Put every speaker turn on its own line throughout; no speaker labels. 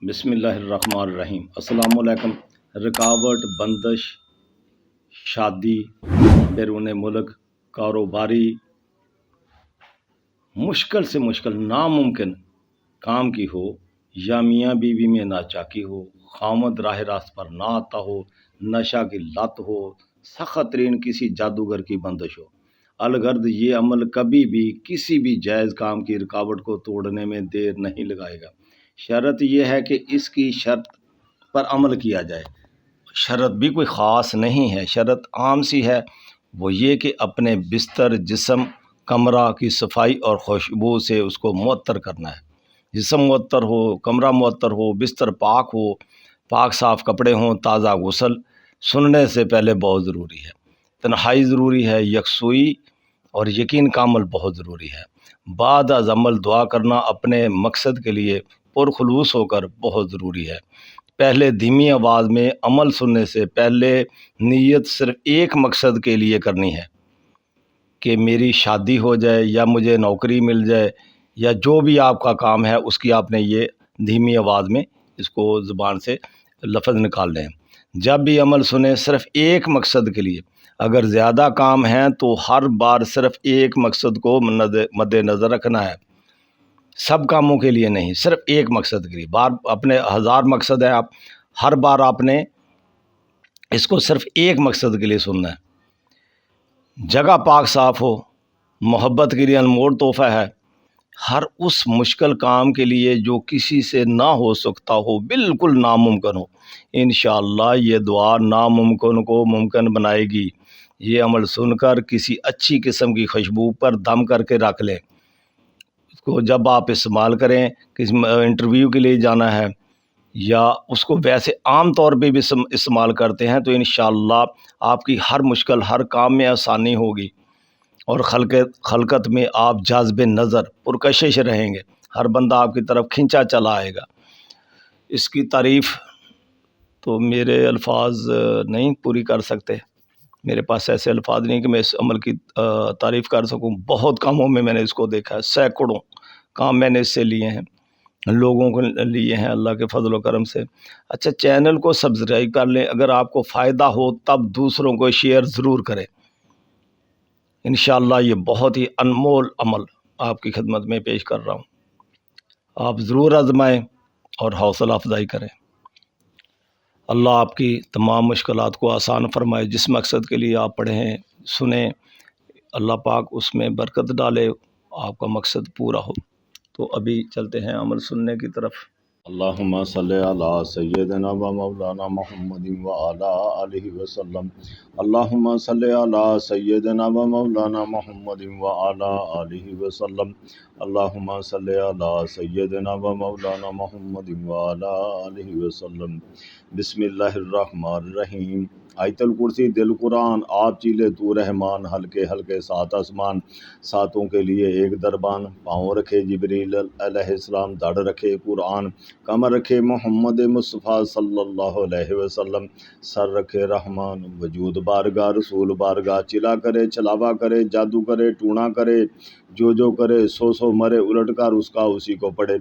بسم اللہ الرحمن الرحیم۔ السلام علیکم۔ رکاوٹ، بندش، شادی، بیرون ملک، کاروباری، مشکل سے مشکل ناممکن کام کی ہو، یا میاں بیوی میں ناچاکی ہو، خاوند راہ راست پر نہ آتا ہو، نشہ کی لت ہو، سخت ترین کسی جادوگر کی بندش ہو، الغرض یہ عمل کبھی بھی کسی بھی جائز کام کی رکاوٹ کو توڑنے میں دیر نہیں لگائے گا۔ شرط یہ ہے کہ اس کی شرط پر عمل کیا جائے۔ شرط بھی کوئی خاص نہیں ہے، شرط عام سی ہے، وہ یہ کہ اپنے بستر، جسم، کمرہ کی صفائی اور خوشبو سے اس کو معطر کرنا ہے۔ جسم معطر ہو، کمرہ معطر ہو، بستر پاک ہو، پاک صاف کپڑے ہوں، تازہ غسل سننے سے پہلے بہت ضروری ہے۔ تنہائی ضروری ہے، یکسوئی اور یقین کا عمل بہت ضروری ہے۔ بعد از عمل دعا کرنا اپنے مقصد کے لیے پرخلوص ہو کر بہت ضروری ہے۔ پہلے دھیمی آواز میں عمل سننے سے پہلے نیت صرف ایک مقصد کے لیے کرنی ہے کہ میری شادی ہو جائے یا مجھے نوکری مل جائے، یا جو بھی آپ کا کام ہے اس کی آپ نے یہ دھیمی آواز میں اس کو زبان سے لفظ نکال لیں۔ جب بھی عمل سنیں صرف ایک مقصد کے لیے، اگر زیادہ کام ہیں تو ہر بار صرف ایک مقصد کو مد نظر رکھنا ہے، سب کاموں کے لیے نہیں، صرف ایک مقصد کے لیے۔ بار اپنے ہزار مقصد ہیں، آپ ہر بار آپ نے اس کو صرف ایک مقصد کے لیے سننا ہے۔ جگہ پاک صاف ہو، محبت کے لیے انمول تحفہ ہے۔ ہر اس مشکل کام کے لیے جو کسی سے نہ ہو سکتا ہو، بالکل ناممکن ہو، انشاءاللہ یہ دعا ناممکن کو ممکن بنائے گی۔ یہ عمل سن کر کسی اچھی قسم کی خوشبو پر دم کر کے رکھ لیں۔ اس کو جب آپ استعمال کریں، کسی انٹرویو کے لیے جانا ہے یا اس کو ویسے عام طور پہ بھی استعمال کرتے ہیں، تو انشاءاللہ آپ کی ہر مشکل، ہر کام میں آسانی ہوگی، اور خلقت میں آپ جاذب نظر پرکشش رہیں گے، ہر بندہ آپ کی طرف کھنچا چلا آئے گا۔ اس کی تعریف تو میرے الفاظ نہیں پوری کر سکتے، میرے پاس ایسے الفاظ نہیں کہ میں اس عمل کی تعریف کر سکوں۔ بہت کاموں میں نے اس کو دیکھا ہے، سینکڑوں کام میں نے اس سے لیے ہیں، لوگوں کو لیے ہیں اللہ کے فضل و کرم سے۔ اچھا، چینل کو سبسکرائب کر لیں، اگر آپ کو فائدہ ہو تب دوسروں کو شیئر ضرور کریں۔ انشاءاللہ یہ بہت ہی انمول عمل آپ کی خدمت میں پیش کر رہا ہوں، آپ ضرور آزمائیں اور حوصلہ افزائی کریں۔ اللہ آپ کی تمام مشکلات کو آسان فرمائے۔ جس مقصد کے لیے آپ پڑھے ہیں، سنیں، اللہ پاک اس میں برکت ڈالے، آپ کا مقصد پورا ہو۔ تو ابھی چلتے ہیں عمل سننے کی طرف۔ اللہم صلی علی سیدنا و مولانا محمد وعلی آلہ وسلم۔ اللہم صلی علی سیدنا و مولانا محمد وعلی آلہ وسلم۔ اللہم صلی علی سیدنا و مولانا محمد وعلی آلہ وسلم۔ بسم اللہ الرحمن الرحیم۔ آیت الکرسی دل قرآن، آپ چیلے تو رحمان، ہلکے ہلکے سات آسمان، ساتوں کے لیے ایک دربان، پاؤں رکھے جبریل علیہ السلام، دڑ رکھے قرآن، کمر رکھے محمد مصطفیٰ صلی اللہ علیہ وسلم، سر رکھے رحمان، وجود بارگاہ رسول بارگاہ، چلا کرے چلاوا کرے، جادو کرے ٹونا کرے، جو کرے سو مرے، الٹ کر اس کا اسی کو پڑھے،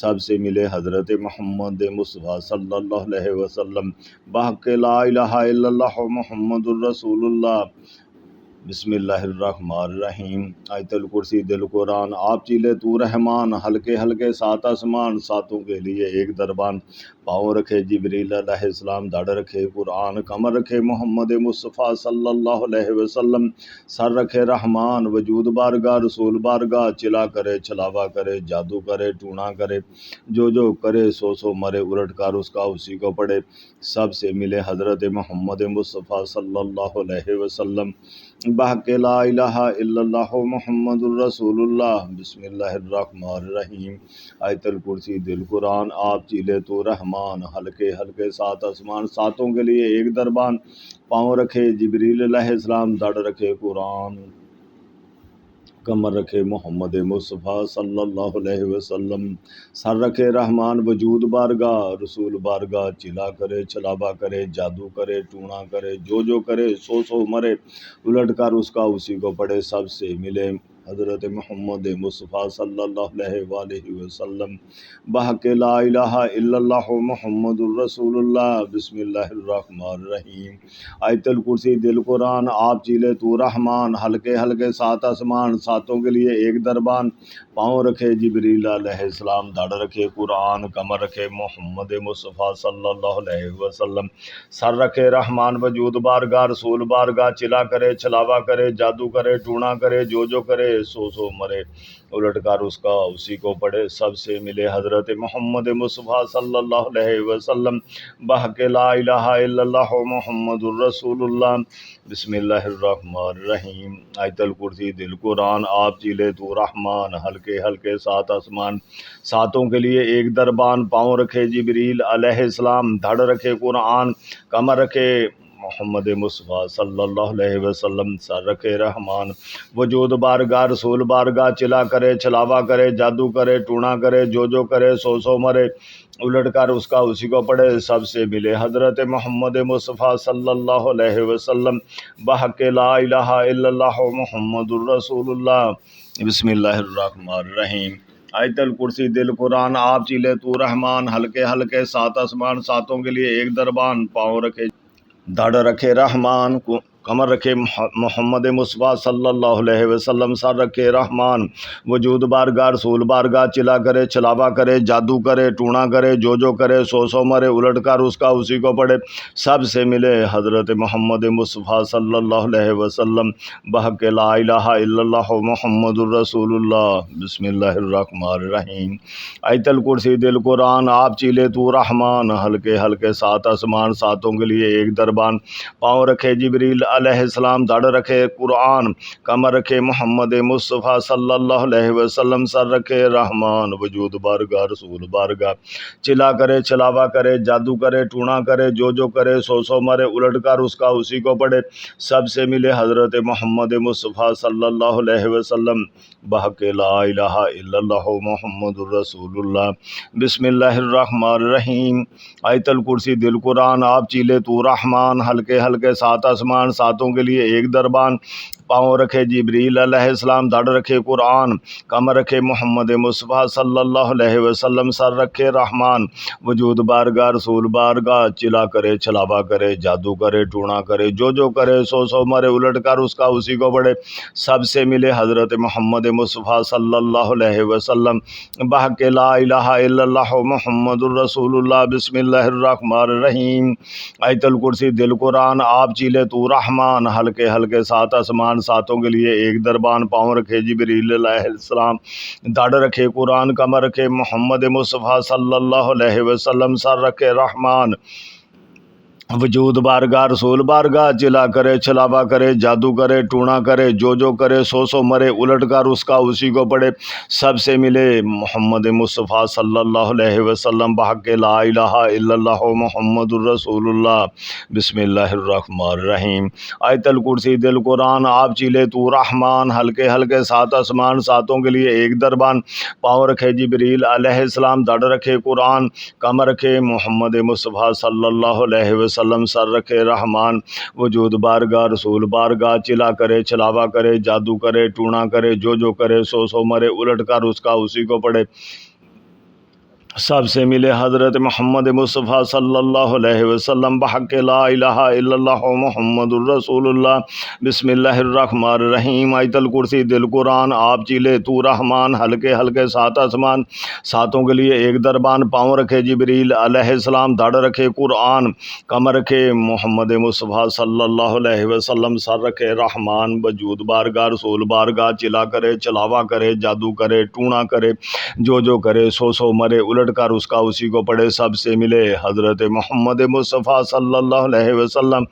سب سے ملے حضرت محمد مصطفیٰ صلی اللہ علیہ وسلم، بحق لا الہ الا اللہ محمد الرسول اللہ۔ بسم اللہ الرحمن الرحیم۔ آیت الکرسی دل قرآن، آپ چیلے تو رحمان، ہلکے ہلکے سات آسمان، ساتوں کے لیے ایک دربان، پاؤں رکھے جبریل علیہ السلام، دڑ رکھے قرآن، کمر رکھے محمد مصطفیٰ صلی اللہ علیہ وسلم، سر رکھے رحمان، وجود بارگاہ رسول بارگاہ، چلا کرے چلاوا کرے، جادو کرے ٹونا کرے، جو کرے سو مرے، الٹ کر اس کا اسی کو پڑھے، سب سے ملے حضرت محمد مصطفیٰ صلی اللہ علیہ وسلم، بحق لا الہ الا اللہ محمد الرسول اللہ۔ بسم اللہ الرحمن الرحیم۔ آیت الکرسی دل قرآن، آپ چیلے تو رحمان، ہلکے ہلکے سات آسمان، ساتوں کے لیے ایک دربان، پاؤں رکھے جبریل علیہ السلام، دڑ رکھے قرآن، کمر رکھے محمد مصطفیٰ صلی اللہ علیہ وسلم، سر رکھے رحمان، وجود بارگاہ رسول بارگاہ، چلا کرے چلاوا کرے، جادو کرے ٹونا کرے، جو کرے سو مرے، الٹ کر اس کا اسی کو پڑھے، سب سے ملے حضرت محمد مصطفیٰ صلی اللہ علیہ وآلہ وسلم بحق لا الہ الا اللہ محمد الرسول اللہ بسم اللہ الرحمن الرحیم آیت الکرسی دل قرآن آپ چیلے تو رحمان ہلکے ہلکے سات آسمان ساتوں کے لیے ایک دربان پاؤں رکھے جبریل علیہ السلام دھڑ رکھے قرآن کمر رکھے محمد مصطفیٰ صلی اللہ علیہ وسلم سر رکھے رحمان وجود بارگاہ رسول بارگاہ چلا کرے چلاوا کرے جادو کرے ٹونا کرے جو کرے سو مرے الٹ کر اس کا اسی کو پڑھے سب سے ملے حضرت محمد مصطفیٰ صلی اللہ علیہ وسلم بحق لا الہ الا اللہ محمد الرسول اللہ بسم اللہ الرحمن الرحیم آیت الکرسی دل قرآن آپ چیلے تو رحمان ہلکے ہلکے سات آسمان ساتوں کے لیے ایک دربان پاؤں رکھے جبریل علیہ السلام دھڑ رکھے قرآن کمر رکھے محمد مصطفیٰ صلی اللہ علیہ وسلم سر رکھے رحمان وجود بارگاہ رسول بارگاہ چلا کرے چلاوا کرے جادو کرے ٹونا کرے جو کرے سو مرے الٹ کر اس کا اسی کو پڑھے سب سے ملے حضرت محمد مصطفیٰ صلی اللہ علیہ وسلم بحق لا الہ الا اللہ محمد الرسول اللہ بسم اللہ الرحمن الرحیم آیت الکرسی دل قرآن آپ چیلے تو رحمان ہلکے ہلکے سات آسمان ساتوں کے لیے ایک دربان پاؤں رکھے دھڑ رکھے رحمان کمر رکھے محمد مصطفیٰ صلی اللہ علیہ وسلم سر رکھے رحمان وجود بارگاہ رسول بارگاہ چلا کرے چلاوا کرے جادو کرے ٹونا کرے جو کرے سو مرے الٹ کر اس کا اسی کو پڑھے سب سے ملے حضرت محمد مصطفیٰ صلی اللہ علیہ وسلم بحق لا الہ الا اللہ محمد الرسول اللہ بسم اللہ الرحمن الرحیم آیت الکرسی دل قرآن آپ چیلے تو رحمان ہلکے ہلکے سات آسمان ساتوں کے لیے ایک دربان پاؤں رکھے جبریل علیہ السلام دھڑ رکھے قرآن کمر رکھے محمد مصطفیٰ صلی اللہ علیہ وسلم سر رکھے رحمان وجود بارگاہ رسول بارگاہ چلا کرے چلاوا کرے جادو کرے ٹونا کرے جو کرے سو مرے الٹ کر اس کا اسی کو پڑھے سب سے ملے حضرت محمد مصطفیٰ صلی اللہ علیہ وسلم بحق لا الہ الا اللہ محمد الرسول اللہ بسم اللہ الرحمن الرحیم آیت الکرسی دل قرآن آپ چیلے تو رحمان ہلکے ہلکے سات آسمان ساتوں کے لیے ایک دربان پاؤں رکھے جبریل علیہ السلام دھڑ رکھے قرآن کمر رکھے محمد مصطفیٰ صلی اللہ علیہ وسلم سر رکھے رحمان وجود بارگاہ رسول بارگاہ چلا کرے چلاوا کرے جادو کرے ٹونا کرے جو کرے سو مرے الٹ کر اس کا اسی کو پڑھے سب سے ملے حضرت محمد مصطفیٰ صلی اللہ علیہ وسلم بحق لا الہ الا اللہ محمد الرسول اللہ بسم اللہ الرحمن الرحیم آیت الکرسی دل قرآن آپ چیلے تو رحمان ہلکے ہلکے سات آسمان ساتوں کے لیے ایک دربان پاؤں رکھے جبریل علیہ السلام دھڑ رکھے قرآن کمر رکھے محمد مصطفیٰ صلی اللہ علیہ وسلم سر رکھے رحمان وجود بارگاہ رسول بارگاہ چلا کرے چلاوا کرے جادو کرے ٹونا کرے جو کرے سو مرے الٹ کر اس کا اسی کو پڑھے سب سے ملے محمد مصطفیٰ صلی اللہ علیہ وسلم بحق لا الہ الا اللہ محمد الرسول اللہ بسم اللہ الرحمن الرحیم آیت الکرسی دل قرآن آپ چیلے تو رحمان ہلکے ہلکے سات آسمان ساتوں کے لیے ایک دربان پاؤں رکھے جبریل علیہ السلام دھڑ رکھے قرآن کمر رکھے محمد مصطفیٰ صلی اللہ علیہ وسلم سر رکھے رحمان وجود بارگاہ رسول بارگاہ چلا کرے چلاوا کرے جادو کرے ٹونا کرے جو کرے سو مرے الٹ کر اس کا اسی کو پڑھے سب سے ملے حضرت محمد مصطفیٰ صلی اللہ علیہ وسلم بحق لا الہ الا اللہ محمد الرسول اللہ بسم اللہ الرحمن الرحیم آیت الکرسی دل قرآن آپ چیلے تو رحمان ہلکے ہلکے سات آسمان ساتوں کے لیے ایک دربان پاؤں رکھے جبریل علیہ السلام دھڑ رکھے قرآن کمر رکھے محمد مصطفیٰ صلی اللہ علیہ وسلم سر رکھے رحمان وجود بارگاہ رسول بارگاہ چلا کرے چلاوا کرے جادو کرے ٹونا کرے جو کرے سو مرے الٹ کر اس کا اسی کو پڑھے سب سے ملے حضرت محمد مصطفیٰ صلی اللہ علیہ وسلم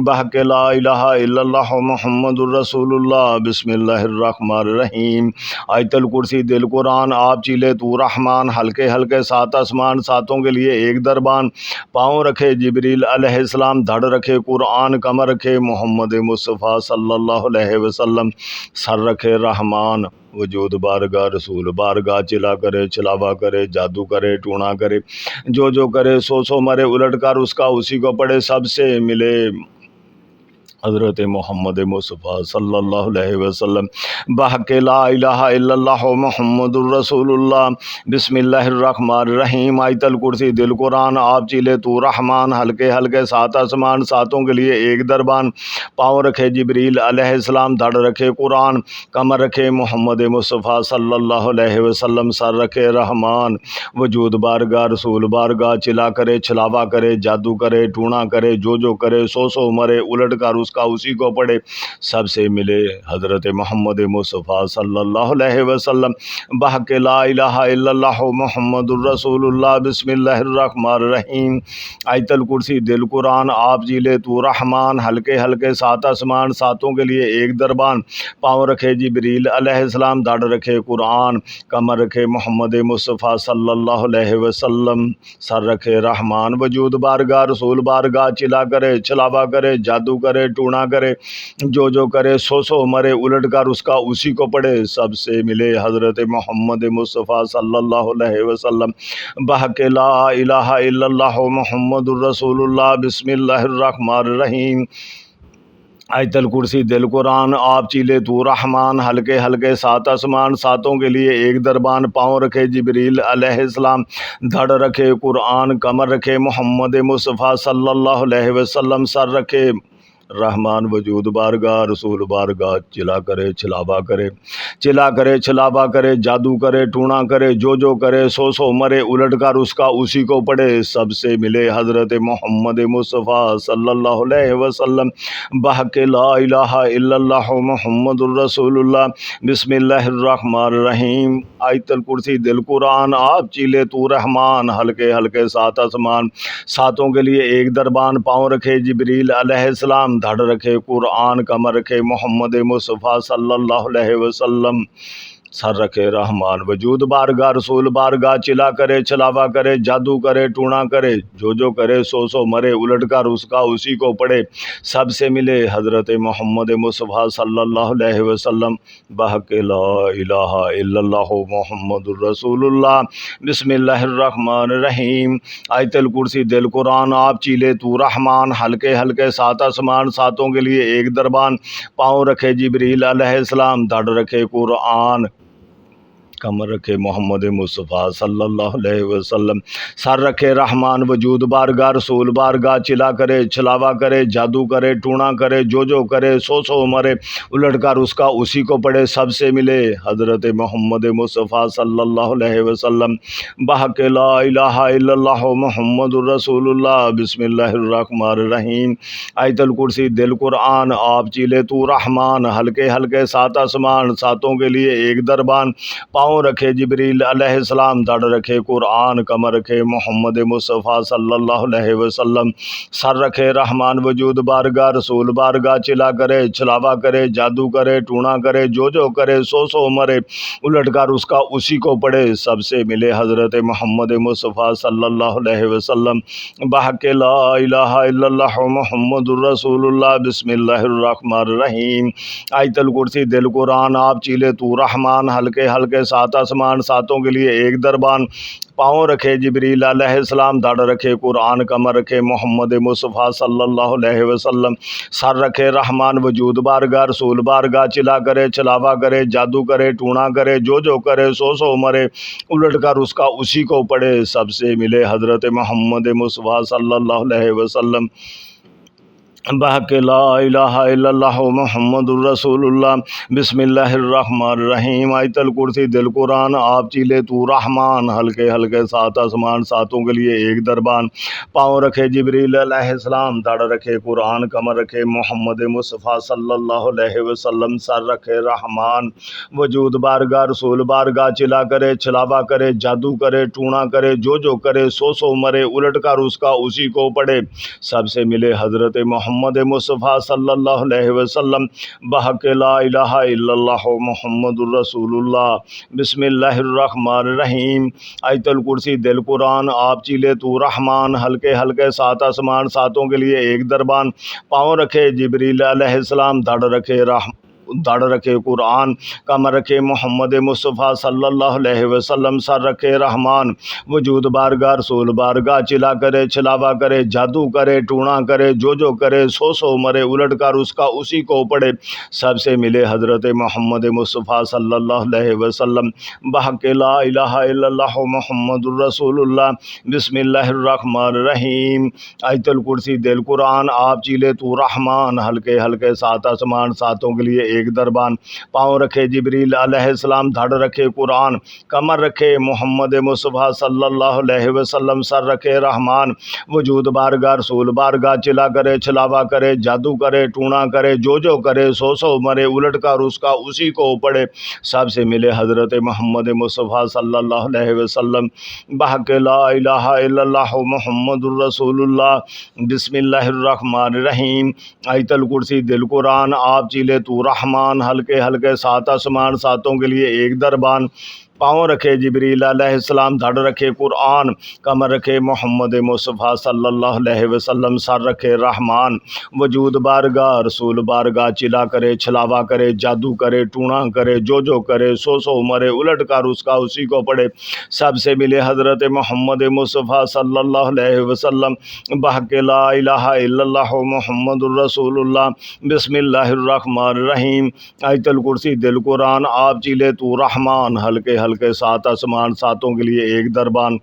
بحق لا الہ الا اللہ محمد الرسول اللہ بسم اللہ الرحمن الرحیم آیت الکرسی دل قرآن آپ چیلے تو رحمان ہلکے ہلکے سات آسمان ساتوں کے لیے ایک دربان پاؤں رکھے جبریل علیہ السلام دھڑ رکھے قرآن کمر رکھے محمد مصطفیٰ صلی اللہ علیہ وسلم سر رکھے رحمان وجود بارگاہ رسول بارگاہ چلا کرے چلاوا کرے جادو کرے ٹونا کرے جو کرے سو مرے الٹ کر اس کا اسی کو پڑھے سب سے ملے حضرت محمد مصطفیٰ صلی اللہ علیہ وسلم بحق لا الہ الا اللہ محمد الرسول اللہ بسم اللہ الرحمن الرحیم آیت الکرسی دل قرآن آپ چیلے تو رحمان ہلکے ہلکے سات آسمان ساتوں کے لیے ایک دربان پاؤں رکھے جبریل علیہ السلام دھڑ رکھے قرآن کمر رکھے محمد مصطفیٰ صلی اللہ علیہ وسلم سر رکھے رحمان وجود بارگاہ رسول بارگاہ چلا کرے چھلاوا کرے جادو کرے ٹونا کرے جو کرے سو مرے الٹ کر اس کا اسی کو پڑھے سب سے ملے حضرت محمد مصطفیٰ صلی اللہ علیہ وسلم بحق لا الہ الا اللہ محمد الرسول اللہ بسم اللہ الرحمن الرحیم آیت الکرسی دل قرآن آپ جیلے تو رحمان ہلکے ہلکے سات آسمان ساتوں کے لیے ایک دربان پاؤں رکھے جبریل علیہ السلام دھڑ رکھے قرآن کمر رکھے محمد مصطفیٰ صلی اللہ علیہ وسلم سر رکھے رحمان وجود بارگاہ رسول بارگاہ چلا کرے چھلاوا کرے جادو کرے ٹونا کرے جو کرے سو مرے الٹ کر اس کا اسی کو پڑھے سب سے ملے حضرت محمد مصطفیٰ صلی اللہ علیہ وسلم بحق لا الہ الا اللہ محمد الرسول اللہ بسم اللہ الرحمن الرحیم آیت الکرسی دل قرآن آپ چیلے تو رحمان ہلکے ہلکے سات آسمان ساتوں کے لیے ایک دربان پاؤں رکھے جبریل علیہ السلام دھڑ رکھے قرآن کمر رکھے محمد مصطفیٰ صلی اللہ علیہ وسلم سر رکھے رحمان وجود بارگاہ رسول بارگاہ چلا کرے چھلاوا کرے جادو کرے ٹونا کرے جو کرے سو مرے الٹ کر اس کا اسی کو پڑھے سب سے ملے حضرت محمد مصطفیٰ صلی اللہ علیہ وسلم بحق لا الہ الا اللہ محمد الرسول اللہ بسم اللہ الرحمن الرحیم آیت الکرسی دل قرآن آپ چیلے تو رحمان ہلکے ہلکے سات آسمان ساتوں کے لیے ایک دربان پاؤں رکھے جبریل علیہ السلام دھڑ رکھے قرآن کمر رکھے محمد مصطفیٰ صلی اللہ علیہ وسلم سر رکھے رحمان وجود بارگاہ رسول بارگاہ چلا کرے چھلاوا کرے جادو کرے ٹونا کرے جو کرے سو مرے الٹ کر اس کا اسی کو پڑھے سب سے ملے حضرت محمد مصطفیٰ صلی اللہ علیہ وسلم بحق لا الہ الا اللہ محمد الرسول اللہ بسم اللہ الرحمن الرحیم آیت الکرسی دل قرآن آپ چیلے تو رحمان ہلکے ہلکے سات آسمان ساتوں کے لیے ایک دربان پاؤں رکھے جبریل علیہ السلام دھڑ رکھے قرآن کمر رکھے محمد مصطفیٰ صلی اللہ علیہ وسلم سر رکھے رحمان وجود بارگاہ رسول بارگاہ چلا کرے چھلاوا کرے جادو کرے ٹونا کرے جو کرے سو مرے الٹ کر اس کا اسی کو پڑھے سب سے ملے حضرت محمد مصطفیٰ صلی اللہ علیہ وسلم بحق لا الہ الا اللہ محمد الرسول اللہ بسم اللہ الرحمن الرحیم آیت الکرسی دل قرآن آپ چیلے تو رحمان ہلکے ہلکے سات آسمان ساتوں کے لیے ایک دربان پاؤں رکھے جبریل علیہ السلام دھڑ رکھے قرآن کمر رکھے محمد مصطفیٰ صلی اللہ علیہ وسلم سر رکھے رحمان وجود بارگاہ رسول بارگاہ چلا کرے چھلاوا کرے جادو کرے ٹونا کرے جو کرے سو مرے الٹ کر اس کا اسی کو پڑھے سب سے ملے حضرت محمد مصطفیٰ صلی اللہ علیہ وسلم بحق لا الہ الا اللہ محمد الرسول اللہ بسم اللہ الرحمن الرحیم آیت الکرسی دل قرآن آپ چیلے تو رحمان ہلکے ہلکے سات آسمان ساتوں کے لیے ایک دربان پاؤں رکھے جبریل علیہ السلام دھڑ رکھے قرآن کمر رکھے محمد مصطفیٰ صلی اللہ علیہ وسلم سر رکھے رحمان وجود بارگاہ رسول بارگاہ چلا کرے چھلاوا کرے جادو کرے ٹونا کرے جو کرے سو مرے الٹ کر اس کا اسی کو پڑھے سب سے ملے حضرت محمد مصطفیٰ صلی اللہ علیہ وسلم بحق لا الہ الا اللہ محمد الرسول اللہ بسم اللہ الرحمن الرحیم آیت الکرسی دل قرآن آپ چیلے تو رحمان ہلکے ہلکے سات آسمان ساتوں کے لیے ایک دربان پاؤں رکھے جبریل علیہ السلام دھڑ رکھے قرآن کمر رکھے محمد مصطفیٰ صلی اللہ علیہ وسلم سر رکھے رحمان وجود بارگاہ رسول بارگاہ چلا کرے چھلاوا کرے جادو کرے ٹونا کرے جو کرے سو مرے الٹ کر اس کا اسی کو پڑھے سب سے ملے حضرت محمد مصطفیٰ صلی اللہ علیہ وسلم بحق لا الہ الا اللہ محمد الرسول اللہ بسم اللہ الرحمن الرحیم آیت الکرسی دل قرآن آپ چیلے تو رحمان ہلکے ہلکے سات آسمان ساتوں کے لیے ایک دربان پاؤں رکھے جبریل علیہ السلام دھڑ رکھے دھڑ رکھے قرآن کمر رکھے محمد مصطفیٰ صلی اللہ علیہ وسلم سر رکھے رحمان وجود بارگاہ رسول بارگاہ چلا کرے چھلاوا کرے جادو کرے ٹونا کرے جو کرے سو مرے الٹ کر اس کا اسی کو پڑھے سب سے ملے حضرت محمد مصطفیٰ صلی اللہ علیہ وسلم بحق لا الہ الا اللہ محمد الرسول اللہ بسم اللہ الرحمن الرحیم آیت الکرسی دل قرآن آپ چیلے تو رحمان ہلکے ہلکے سات آسمان ساتوں کے لیے ایک دربان پاؤں رکھے جبریل علیہ السلام دھڑ رکھے قرآن کمر رکھے محمد مصطفیٰ صلی اللہ علیہ وسلم سر رکھے رحمان وجود بارگاہ رسول بارگاہ چلا کرے چھلاوا کرے جادو کرے ٹونا کرے جو کرے سو مرے الٹ کر اس کا اسی کو پڑھے سب سے ملے حضرت محمد مصطفیٰ صلی اللہ علیہ وسلم بحق لا الہ الا اللہ محمد الرسول اللہ بسم اللہ الرحمن الرحیم آیت الکرسی دل قرآن آپ چیلے تو رحمان ہلکے ہلکے سات آسمان ساتوں کے لیے ایک دربان پاؤں رکھے جبریل علیہ السلام دھڑ رکھے قرآن کمر رکھے محمد مصطفیٰ صلی اللہ علیہ وسلم سر رکھے رحمان وجود بارگاہ رسول بارگاہ چلا کرے چھلاوا کرے جادو کرے ٹونا کرے جو کرے سو مرے الٹ کر اس کا اسی کو پڑھے سب سے ملے حضرت محمد مصطفیٰ صلی اللہ علیہ وسلم بحق لا الہ الا اللہ محمد الرسول اللہ بسم اللہ الرحمن الرحیم آیت الکرسی دل قرآن آپ چیلے تو رحمان ہلکے ہلکے سات آسمان ساتوں کے لیے ایک دربان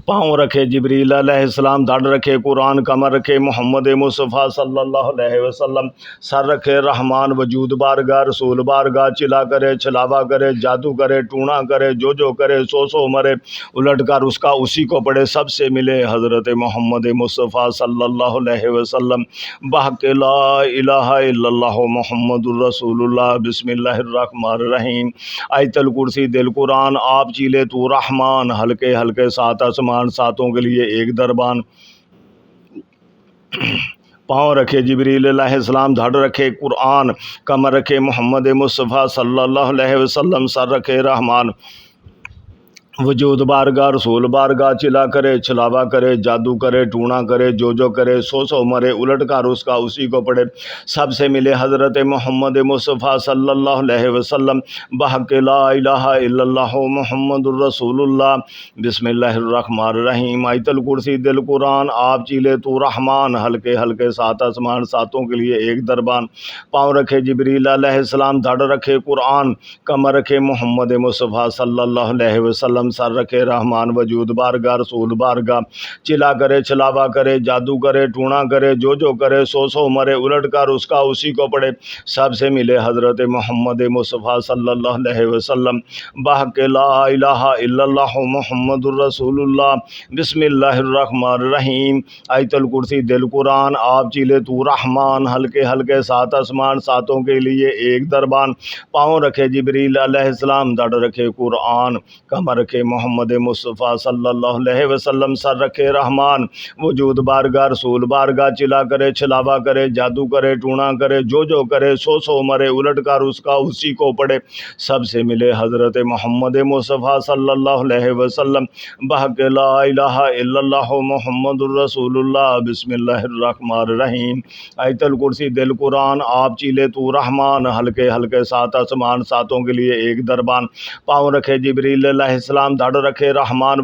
پاؤں رکھے جبریل علیہ السلام دھڑ رکھے قرآن کمر رکھے محمد مصطفیٰ صلی اللہ علیہ وسلم سر رکھے رحمان وجود بارگاہ رسول بارگاہ چلا کرے چھلاوا کرے جادو کرے ٹونا کرے جو کرے سو مرے الٹ کر اس کا اسی کو پڑھے سب سے ملے حضرت محمد مصطفیٰ صلی اللہ علیہ وسلم بحق لا الہ الا اللہ محمد الرسول اللہ بسم اللہ الرحمن الرحیم آیت الکرسی دل قرآن آپ چیلے تو رحمان ہلکے ہلکے سات آسمان ساتوں کے لیے ایک دربان پاؤں رکھے جبریل علیہ السلام دھڑ رکھے قرآن کمر رکھے محمد مصطفیٰ صلی اللہ علیہ وسلم سر رکھے رحمان وجود بارگاہ رسول بارگاہ چلا کرے چھلاوا کرے جادو کرے ٹونا کرے جو کرے سو مرے الٹ کر اس کا اسی کو پڑھے سب سے ملے حضرت محمد مصطفیٰ صلی اللہ علیہ وسلم بحق لا الہ الا اللہ محمد الرسول اللہ بسم اللہ الرحمن الرحیم آیت الکرسی دل قرآن آپ چیلے تو رحمان ہلکے ہلکے سات آسمان ساتوں کے لیے ایک دربان پاؤں رکھے جبریل علیہ السلام دھڑ رکھے قرآن کمر رکھے محمد مصطفیٰ صلی اللہ علیہ وسلم سر رکھے رحمان وجود بارگاہ رسول بارگاہ چلا کرے چھلاوا کرے جادو کرے ٹونا کرے جو کرے سو مرے الٹ کر اس کا اسی کو پڑھے سب سے ملے حضرت محمد مصطفیٰ صلی اللہ علیہ وسلم بحق لا الہ الا اللہ محمد الرسول اللہ بسم اللہ الرحمن الرحیم آیت الکرسی دل قرآن آپ چیلے تو رحمان ہلکے ہلکے سات آسمان ساتوں کے لیے ایک دربان پاؤں رکھے جبریل علیہ السلام دھڑ رکھے قرآن کمر رکھے محمد مصطفیٰ صلی اللہ علیہ وسلم سر رکھے رحمان وجود بارگاہ رسول بارگاہ چلا کرے چھلاوا کرے جادو کرے ٹونا کرے جو کرے سو مرے الٹ کر اس کا اسی کو پڑھے سب سے ملے حضرت محمد مصطفیٰ صلی اللہ علیہ وسلم بحق لا الہ الا اللہ محمد الرسول اللہ بسم اللہ الرحمن الرحیم آیت الکرسی دل قرآن آپ چیلے تو رحمان ہلکے ہلکے سات آسمان ساتوں کے لیے ایک دربان پاؤں رکھے جبریل علیہ السلام دھڑ رکھے رحمان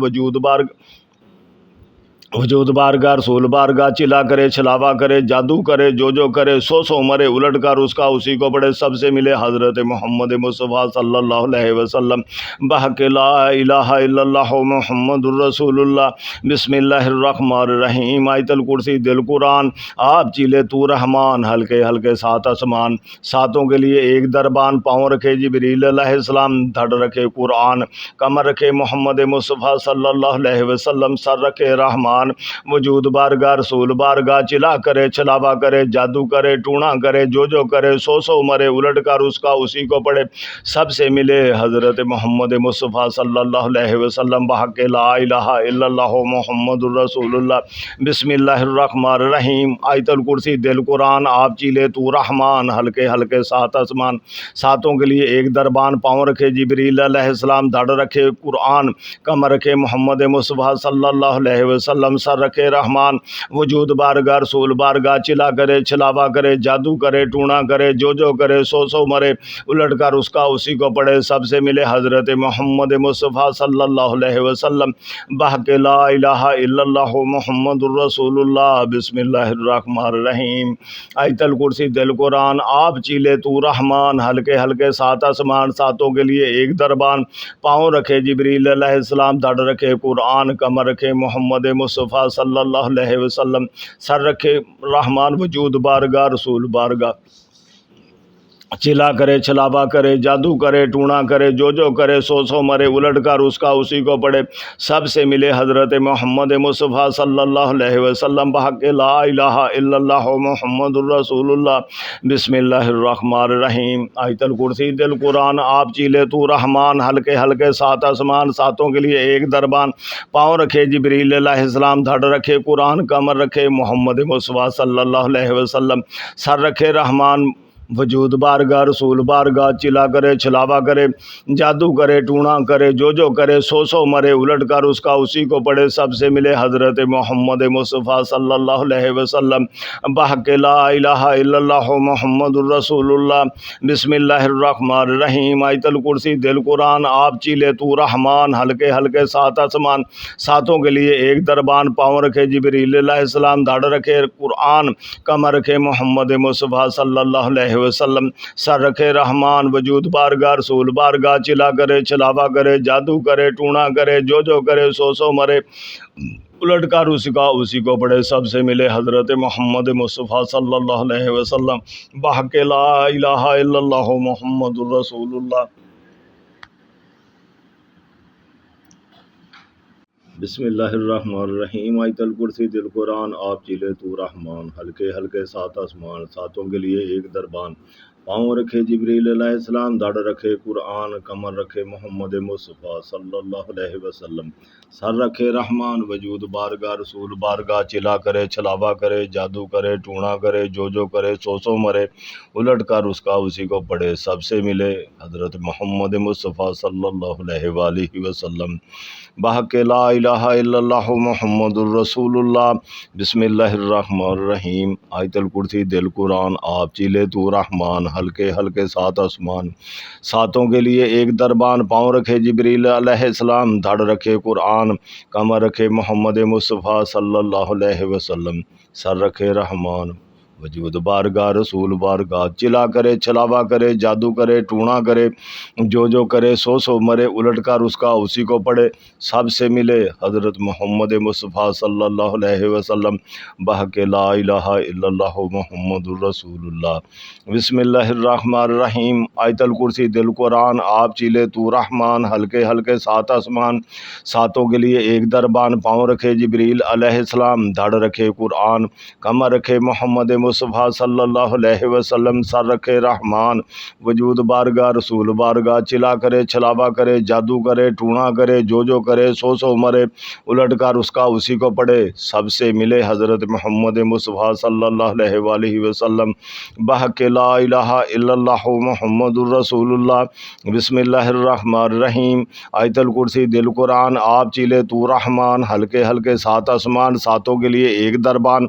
وجود بارگاہ رسول بارگاہ چلا کرے چھلاوا کرے جادو کرے جو کرے سو مرے الٹ کر اس کا اسی کو پڑھے سب سے ملے حضرت محمد مصطفیٰ صلی اللہ علیہ وسلم بحق لا الہ الا اللہ محمد الرسول اللہ بسم اللہ الرحمن الرحیم آیت الکرسی دل قرآن آپ چیلے تو رحمان ہلکے ہلکے سات آسمان ساتوں کے لیے ایک دربان پاؤں رکھے جبریل علیہ السلام دھڑ رکھے قرآن کمر رکھے محمد مصطفیٰ صلی اللہ علیہ وسلم سر رکھے رحمان وجود بارگاہ رسول بارگاہ چلا کرے چھلاوا کرے جادو کرے ٹونا کرے جو کرے سو مرے الٹ کر اس کا اسی کو پڑھے سب سے ملے حضرت محمد مصطفیٰ صلی اللہ علیہ وسلم بحق لا الہ الا اللہ محمد الرسول اللہ بسم اللہ الرحمن الرحیم آیت الکرسی دل قرآن آپ چیلے تو رحمان ہلکے ہلکے سات آسمان ساتوں کے لیے ایک دربان پاؤں رکھے جبریل علیہ السلام دھڑ رکھے قرآن کمر رکھے محمد مصطفیٰ صلی اللہ علیہ وسلم وسلم سر رکھے رحمان وجود بارگاہ رسول بارگاہ چلا کرے چھلاوا کرے جادو کرے ٹونا کرے جو کرے سو مرے الٹ کر اس کا اسی کو پڑھے سب سے ملے حضرت محمد مصطفیٰ صلی اللہ علیہ وسلم بحق لا الہ الا اللہ محمد الرسول اللہ بسم اللہ الرحمن الرحیم آیت الکرسی دل قرآن آپ چیلے تو رحمان ہلکے ہلکے سات آسمان ساتوں کے لیے ایک دربان پاؤں رکھے جبریل علیہ السلام دھڑ رکھے قرآن کمر رکھے محمد مصطفیٰ صلی اللہ علیہ وسلم سر رکھے رحمان وجود بارگاہ رسول بارگاہ چلا کرے چھلاوا کرے جادو کرے ٹونا کرے جو کرے سو مرے الٹ کر اس کا اسی کو پڑھے سب سے ملے حضرت محمد مصطفیٰ صلی اللہ علیہ وسلم بحق لا الہ الا اللہ محمد الرسول اللہ بسم اللہ الرحمن الرحیم آیت الکرسی دل قرآن آپ چیلے تو رحمان ہلکے ہلکے سات آسمان ساتوں کے لیے ایک دربان پاؤں رکھے جبریل علیہ السلام دھڑ رکھے قرآن کمر رکھے محمد مصطفیٰ صلی اللہ علیہ وسلم سر رکھے رحمان وجود بارگاہ رسول بارگاہ چلا کرے چھلاوا کرے جادو کرے ٹونا کرے جو کرے سو مرے الٹ کر اس کا اسی کو پڑھے سب سے ملے حضرت محمد مصطفیٰ صلی اللہ علیہ وسلم بحق لا الہ الا اللہ محمد الرسول اللہ بسم اللہ الرحمن الرحیم آیت الکرسی دل قرآن آپ چیلے تو رحمان ہلکے ہلکے سات آسمان ساتوں کے لیے ایک دربان پاؤں رکھے جبریل علیہ السلام دھڑ رکھے قرآن کمر رکھے محمد مصطفیٰ صلی اللہ علیہ وسلم سر رکھے رحمان وجود بارگاہ رسول بارگاہ چلا کرے چھلاوا کرے جادو کرے ٹونا کرے جو کرے سو مرے الٹ کر اسی کو پڑھے سب سے ملے حضرت محمد مصطفیٰ صلی اللہ علیہ وسلم بحق لا الہ الا اللہ محمد الرسول اللہ بسم اللہ الرحمن الرحیم آیت الکرسی دل قرآن آپ چیلے تو رحمان ہلکے ہلکے سات آسمان ساتوں کے لیے ایک دربان پاؤں رکھے جبریل علیہ السلام دھڑ رکھے قرآن کمر رکھے محمد مصطفیٰ صلی اللہ علیہ وسلم سر رکھے رحمان وجود بارگاہ رسول بارگاہ چلا کرے چھلاوا کرے جادو کرے ٹونا کرے جو کرے سو مرے الٹ کر اس کا اسی کو پڑھے سب سے ملے حضرت محمد مصطفیٰ صلی اللہ علیہ وآلہ وسلم بحق لا الہ الا اللہ محمد الرسول اللہ بسم اللہ الرحمن الرحیم آیت الکرسی دل قرآن آپ چیلے تو رحمان ہلکے ہلکے سات آسمان ساتوں کے لیے ایک دربان پاؤں رکھے جبریل علیہ السلام دھڑ رکھے قرآن کمر رکھے محمد مصطفیٰ صلی اللہ علیہ وسلم سر رکھے رحمان وجود بارگاہ رسول بارگاہ چلا کرے چھلاوا کرے جادو کرے ٹونا کرے جو کرے سو مرے الٹ کر اس کا اسی کو پڑھے سب سے ملے حضرت محمد مصطفیٰ صلی اللہ علیہ وسلم بحق لا الہ الا اللہ محمد الرسول اللہ بسم اللہ الرحمن الرحیم آیت الکرسی دل قرآن آپ چیلے تو رحمان ہلکے ہلکے سات آسمان ساتوں کے لیے ایک دربان پاؤں رکھے جبریل علیہ السلام دھڑ رکھے قرآن کمر رکھے محمد مصطفیٰ صلی اللہ علیہ وسلم سر رکھے رحمان وجود بارگاہ رسول بارگاہ چلا کرے چھلاوا کرے جادو کرے ٹونا کرے جو کرے سو مرے الٹ کر اس کا اسی کو پڑھے سب سے ملے حضرت محمد مصطفیٰ صلی اللہ علیہ وآلہ وسلم بحق لا الہ الا اللہ محمد الرسول اللہ بسم اللہ الرحمن الرحیم آیت الکرسی دل قرآن آپ چیلے تو رحمان ہلکے ہلکے سات آسمان ساتوں کے لیے ایک دربان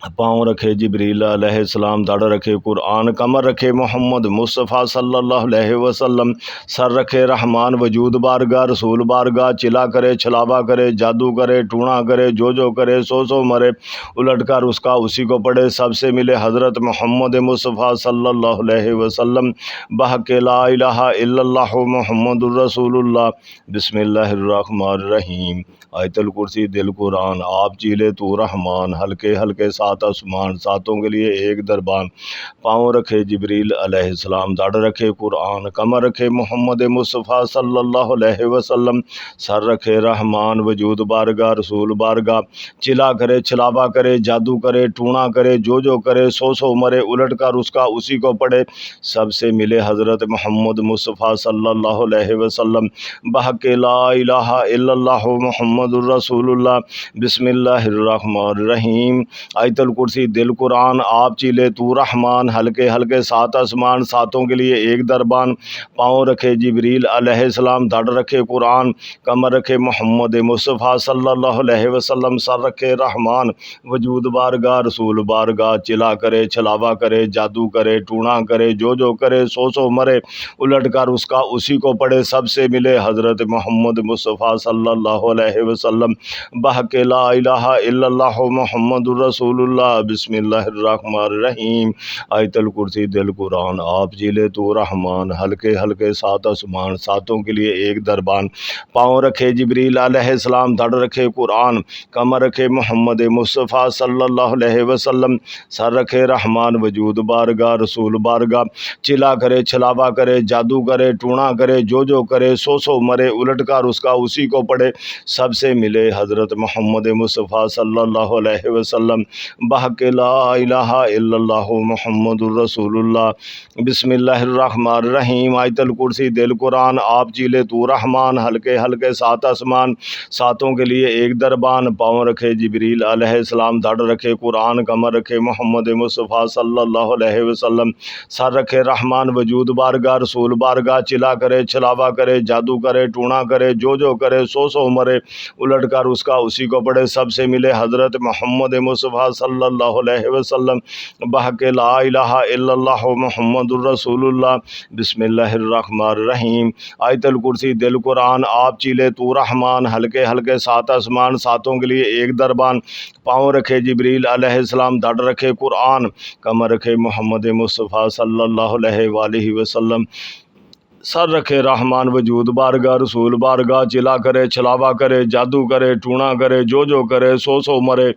پاؤں رکھے جبریل علیہ السلام دھڑ رکھے قرآن کمر رکھے محمد مصطفیٰ صلی اللہ علیہ وسلم سر رکھے رحمان وجود بارگاہ رسول بارگاہ چلا کرے چھلاوا کرے جادو کرے ٹونا کرے جو کرے سو مرے الٹ کر اس کا اسی کو پڑھے سب سے ملے حضرت محمد مصطفیٰ صلی اللہ علیہ وسلم بحق لا الہ الا اللہ محمد الرسول اللہ بسم اللہ الرحمن الرحیم آیت الکرسی دل قرآن آپ چیلے تو رحمان ہلکے ہلکے سات آسمان ساتوں کے لیے ایک دربان پاؤں رکھے جبریل علیہ السلام دھڑ رکھے قرآن کمر رکھے محمد مصطفیٰ صلی اللہ علیہ وسلم سر رکھے رحمان وجود بارگاہ رسول بارگاہ چلا کرے چھلاوا کرے جادو کرے ٹونا کرے جو کرے سو مرے الٹ کر اس کا اسی کو پڑھے سب سے ملے حضرت محمد مصطفیٰ صلی اللہ علیہ وسلم بحق لا الہ الا اللہ محمد الرسول اللہ بسم اللہ الرحمن الرحیم آیت آیت الکرسی دل قرآن آپ چیلے تو رحمان ہلکے ہلکے سات آسمان ساتوں کے لیے ایک دربان پاؤں رکھے جبریل علیہ السلام دھڑ رکھے قرآن کمر رکھے محمد مصطفیٰ صلی اللہ علیہ وسلم سر رکھے رحمان وجود بارگاہ رسول بارگاہ چلا کرے چھلاوا کرے جادو کرے ٹونا کرے جو کرے سو مرے الٹ کر اس کا اسی کو پڑھے سب سے ملے حضرت محمد مصطفیٰ صلی اللہ علیہ وسلم بحق لا الہ الا اللہ محمد الرسول اللہ بسم اللہ الرحمن الرحیم آیت الکرسی دل قرآن آپ جیلے تو رحمان ہلکے ہلکے سات آسمان ساتوں کے لیے ایک دربان پاؤں رکھے جبریل علیہ السلام دھڑ رکھے قرآن کمر رکھے محمد مصطفیٰ صلی اللہ علیہ وسلم سر رکھے رحمان وجود بارگاہ رسول بارگاہ چلا کرے چھلاوا کرے جادو کرے ٹونا کرے جو کرے سو مرے الٹ کر اس کا اسی کو پڑھے سب سے ملے حضرت محمد مصطفیٰ صلی اللہ علیہ وسلم بحق لا الہ الا اللہ محمد الرسول اللہ بسم اللہ الرحمن الرحیم آیت الکرسی دل قرآن آپ چیلے تو رحمان ہلکے ہلکے سات آسمان ساتوں کے لیے ایک دربان پاؤں رکھے جبریل علیہ السلام دھڑ رکھے قرآن کمر رکھے محمد مصطفیٰ صلی اللہ علیہ وسلم سر رکھے رحمان وجود بارگاہ رسول بارگاہ چلا کرے چھلاوا کرے جادو کرے ٹونا کرے جو کرے سو مرے الٹ کر اس کا اسی کو پڑھے سب سے ملے حضرت محمد مصطفیٰ صلی اللہ علیہ وسلم بحق لا الہ الا اللہ محمد الرسول اللہ بسم اللہ الرحمن الرحیم آیت الکرسی دل قرآن آپ چیلے تو رحمان ہلکے ہلکے سات آسمان ساتوں کے لیے ایک دربان پاؤں رکھے جبریل علیہ السلام دھڑ رکھے قرآن کمر رکھے محمد مصطفیٰ صلی اللہ علیہ وآلہ وسلم سر رکھے رحمان وجود بارگاہ رسول بارگاہ چلا کرے چھلاوا کرے جادو کرے ٹونا کرے جو کرے سو مرے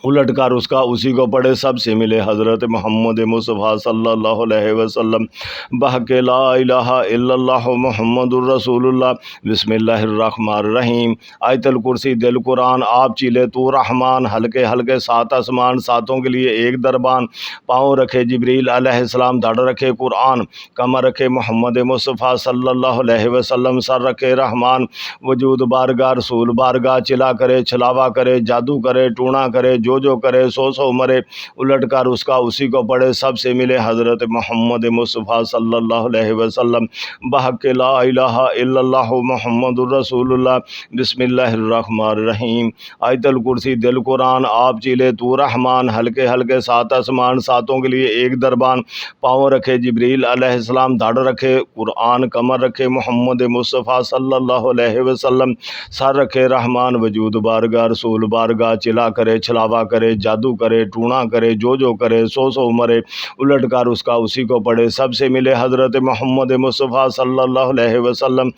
الٹ کر اس کا اسی کو پڑھے سب سے ملے حضرت محمد مصطفیٰ صلی اللہ علیہ وسلم بحق لا الہ الا اللہ محمد الرسول اللہ بسم اللہ الرحمن الرحیم آیت الکرسی دل قرآن آپ چیلے تو رحمان ہلکے ہلکے سات آسمان ساتوں کے لیے ایک دربان پاؤں رکھے جبریل علیہ السلام دھڑ رکھے قرآن کمر رکھے محمد مصطفیٰ صلی اللہ علیہ وسلم سر رکھے رحمان وجود بارگاہ رسول بارگاہ چلا کرے چھلاوا کرے جادو کرے ٹونا کرے جو کرے سو مرے الٹ کر اس کا اسی کو پڑھے سب سے ملے حضرت محمد مصطفیٰ صلی اللہ علیہ وسلم بحق لا الہ الا اللہ محمد الرسول اللہ بسم اللہ الرحمن الرحیم آیت الکرسی دل قرآن آپ چیلے تو رحمان ہلکے ہلکے سات آسمان ساتوں کے لیے ایک دربان پاؤں رکھے جبریل علیہ السلام دھڑ رکھے قرآن کمر رکھے محمد مصطفیٰ صلی اللہ علیہ وسلم سر رکھے رحمان وجود بارگاہ رسول بارگاہ چلا کرے چھلاوا کرے جادو کرے ٹونا کرے جو کرے سو مرے الٹ کر اس کا اسی کو پڑھے سب سے ملے حضرت محمد مصطفیٰ صلی اللہ علیہ وسلم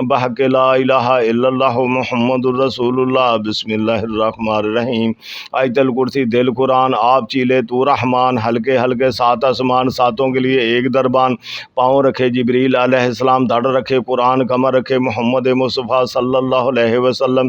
بحق لا الہ الا اللہ محمد الرسول اللہ بسم اللہ الرحمن الرحیم آیت الکرسی دل قرآن آپ چیلے تو رحمان ہلکے ہلکے سات آسمان ساتوں کے لیے ایک دربان پاؤں رکھے جبریل علیہ السلام دھڑ رکھے قرآن کمر رکھے محمد مصطفیٰ صلی اللہ علیہ وسلم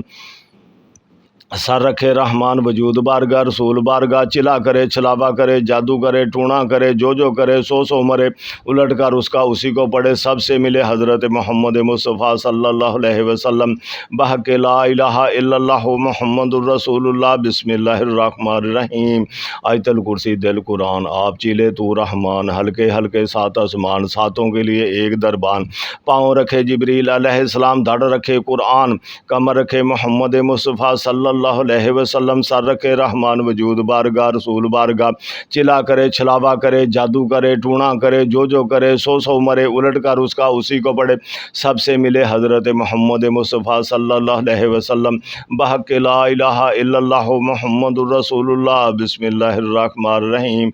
سر رکھے رحمان وجود بارگاہ رسول بارگاہ چلا کرے چھلاوا کرے جادو کرے ٹونا کرے جو کرے سو مرے الٹ کر اس کا اسی کو پڑھے سب سے ملے حضرت محمد مصطفیٰ صلی اللہ علیہ وسلم بحق لا الہ الا اللہ محمد الرسول اللہ بسم اللہ الرحمن الرحیم آیت الکرسی دل قرآن آپ چیلے تو رحمان ہلکے ہلکے سات آسمان ساتوں کے لیے ایک دربان پاؤں رکھے جبریل علیہ السلام دھڑ رکھے قرآن کمر رکھے محمد مصطفیٰ صلی اللہ علیہ وسلم سر رکھے رحمان وجود بارگاہ رسول بارگاہ چلا کرے چھلاوا کرے جادو کرے ٹونا کرے جو کرے سو مرے الٹ کر اس کا اسی کو پڑھے سب سے ملے حضرت محمد مصطفیٰ صلی اللہ علیہ وسلم بحق لا الہ الا اللہ محمد الرسول اللہ بسم اللہ الرحمن الرحیم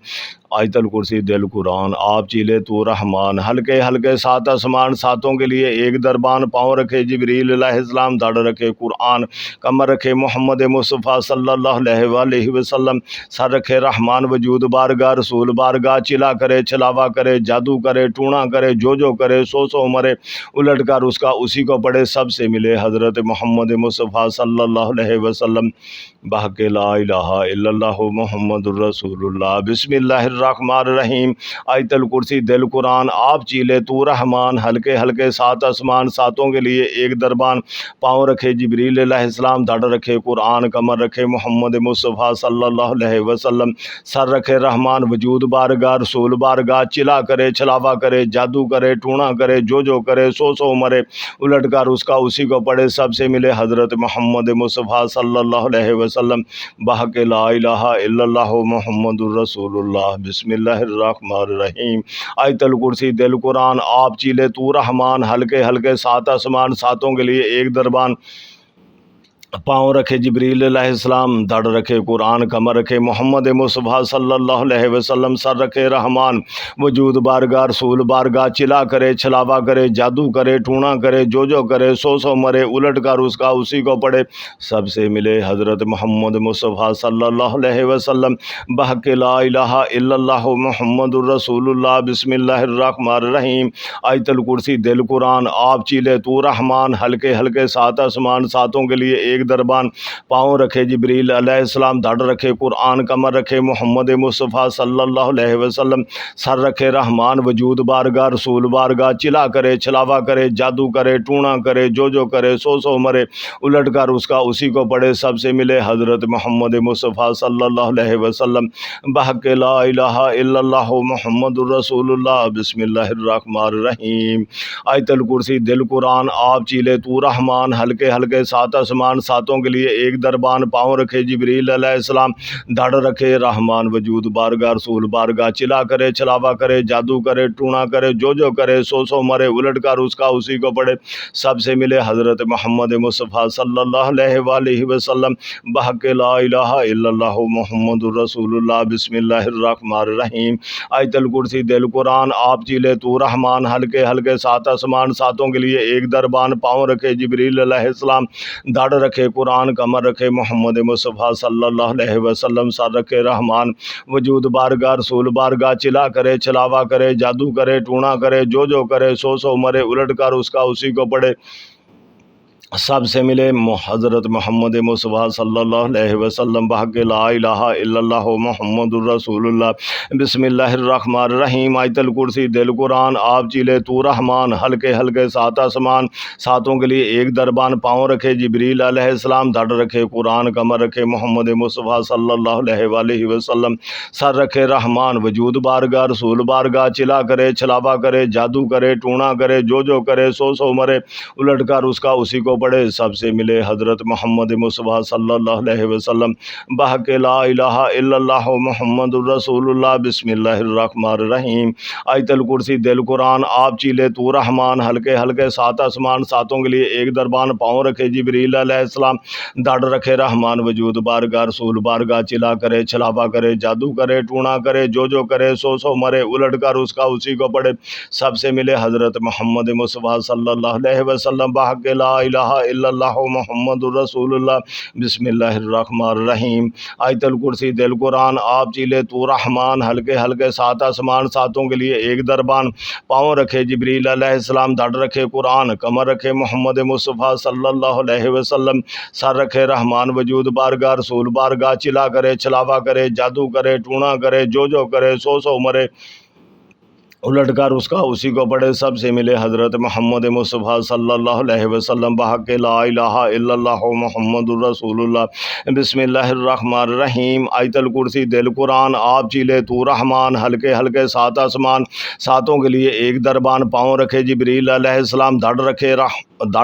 آیت الکرسی دل قرآن آپ چیلے تو رحمان ہلکے ہلکے سات آسمان ساتوں کے لیے ایک دربان پاؤں رکھے جبریل علیہ السلام دھڑ رکھے قرآن کمر رکھے محمد مصطفیٰ صلی اللہ علیہ وآلہ وسلم سر رکھے رحمان وجود بارگاہ رسول بارگاہ چلا کرے چھلاوا کرے جادو کرے ٹونا کرے جو کرے سو مرے الٹ کر اس کا اسی کو پڑھے سب سے ملے حضرت محمد مصطفیٰ صلی اللہ علیہ وسلم بحق لا الہ الا اللہ محمد الرسول اللہ بسم اللہ الرحمن الرحیم آیت الکرسی دل قرآن آپ چیلے تو رحمان ہلکے ہلکے سات آسمان ساتوں کے لیے ایک دربان پاؤں رکھے جبریل علیہ السلام دھڑ رکھے قرآن کمر رکھے محمد مصطفیٰ صلی اللہ علیہ وسلم سر رکھے رحمان وجود بارگاہ رسول بارگاہ چلا کرے چھلاوا کرے جادو کرے ٹونا کرے جو کرے سو مرے الٹ کر اس کا اسی کو پڑھے سب سے ملے حضرت محمد مصطفیٰ صلی اللہ علیہ وسلم بحق لا الہ الا اللہ محمد الرسول اللہ بسم اللہ الرحمن الرحیم آیت الکرسی دل قرآن آپ چیلے تو رحمان ہلکے ہلکے سات آسمان ساتوں کے لیے ایک دربان پاؤں رکھے جبریل علیہ السلام دھڑ رکھے قرآن کمر رکھے محمد مصطفیٰ صلی اللہ علیہ وسلم سر رکھے رحمان وجود بارگاہ رسول بارگاہ چلا کرے چھلاوا کرے جادو کرے ٹونا کرے جو کرے سو مرے الٹ کر اس کا اسی کو پڑھے سب سے ملے حضرت محمد مصطفیٰ صلی اللہ علیہ وسلم بحق لا الہ الا اللہ محمد الرسول اللہ بسم اللہ الرحمن الرحیم آیت الکرسی دل قرآن آپ چیلے تو رحمان ہلکے ہلکے سات آسمان ساتوں کے لیے ایک دربان پاؤں رکھے جبریل علیہ السلام دھڑ رکھے قرآن کمر رکھے محمد مصطفیٰ صلی اللہ علیہ وسلم سر رکھے رحمان وجود بارگاہ رسول بارگاہ چلا کرے چھلاوا کرے جادو کرے ٹونا کرے جو کرے سو مرے الٹ کر اس کا اسی کو پڑھے سب سے ملے حضرت محمد مصطفیٰ صلی اللہ علیہ وسلم بحق لا الہ الا اللہ محمد الرسول اللہ بسم اللہ الرحمن الرحیم آیت الکرسی دل قرآن آپ چیلے تو رحمان ہلکے ہلکے سات آسمان ساتوں کے لیے ایک دربان پاؤں رکھے جبریل علیہ السلام دھڑ رکھے رحمان وجود بارگاہ رسول بارگاہ چلا کرے چھلاوا کرے جادو کرے ٹونا کرے جو کرے سو مرے الٹ کر اس کا اسی کو پڑھے سب سے ملے حضرت محمد مصطفیٰ صلی اللہ علیہ وآلہ وسلم بحق لا الہ الا اللہ محمد الرسول اللہ بسم اللہ الرحمن الرحیم آیت الکرسی دل قرآن آپ چیلے تو رحمان ہلکے ہلکے سات آسمان ساتوں کے لیے ایک دربان پاؤں رکھے جبریل علیہ السلام دھڑ رکھے قرآن کمر رکھے محمد مصطفیٰ صلی اللہ علیہ وسلم سر رکھے رحمان وجود بارگاہ رسول بارگاہ چلا کرے چھلاوا کرے جادو کرے ٹونا کرے جو کرے سو مرے الٹ کر اس کا اسی کو پڑھے سب سے ملے حضرت محمد مصطفیٰ صلی اللہ علیہ وسلم بحق لا الہ الا اللہ محمد الرسول اللہ بسم اللہ الرحمن الرحیم آیت الکرسی دل قرآن آپ چیلے تو رحمان ہلکے ہلکے سات آسمان ساتوں کے لیے ایک دربان پاؤں رکھے جبریل علیہ السلام دھڑ رکھے قرآن کمر رکھے محمد مصطفیٰ صلی اللہ علیہ وآلہ وسلم سر رکھے رحمان وجود بارگاہ رسول بارگاہ چلا کرے چھلاوا کرے جادو کرے ٹونا کرے جو کرے سو مرے الٹ کر اس کا اسی کو پڑھے سب سے ملے حضرت محمد مصطفیٰ صلی اللہ علیہ وسلم بحق لا الہ الا اللہ محمد الرسول اللہ بسم اللہ الرحمن الرحیم آیت الکرسی دل قرآن آپ چیلے تو رحمان ہلکے ہلکے سات آسمان ساتوں کے لیے ایک دربان پاؤں رکھے جبریل علیہ السلام دھڑ رکھے رحمان وجود بارگاہ رسول بارگاہ چلا کرے چھلاوا کرے جادو کرے ٹونا کرے جو کرے سو مرے الٹ کر اس کا اسی کو پڑھے سب سے ملے حضرت محمد مصطفیٰ صلی اللہ علیہ وسلم بحق لا الہ الا اللہ محمد الرسول اللہ بسم اللہ الرحمن الرحیم آیت الکرسی دل قرآن آپ چیلے تو رحمان ہلکے ہلکے سات آسمان ساتوں کے لیے ایک دربان پاؤں رکھے جبریل علیہ السلام دھڑ رکھے قرآن کمر رکھے محمد مصطفیٰ صلی اللہ علیہ وسلم سر رکھے رحمان وجود بارگاہ رسول بارگاہ چلا کرے چھلاوا کرے جادو کرے ٹونا کرے جو کرے سو مرے الٹ کر اس کا اسی کو پڑھے سب سے ملے حضرت محمد مصطفیٰ صلی اللہ علیہ وسلم بحق لا الہ الا اللہ محمد الرسول اللہ بسم اللہ الرحمن الرحیم آیت الکرسی دل قرآن آپ چیلے تو رحمان ہلکے ہلکے سات آسمان ساتوں کے لیے ایک دربان پاؤں رکھے جبریل علیہ السلام دھڑ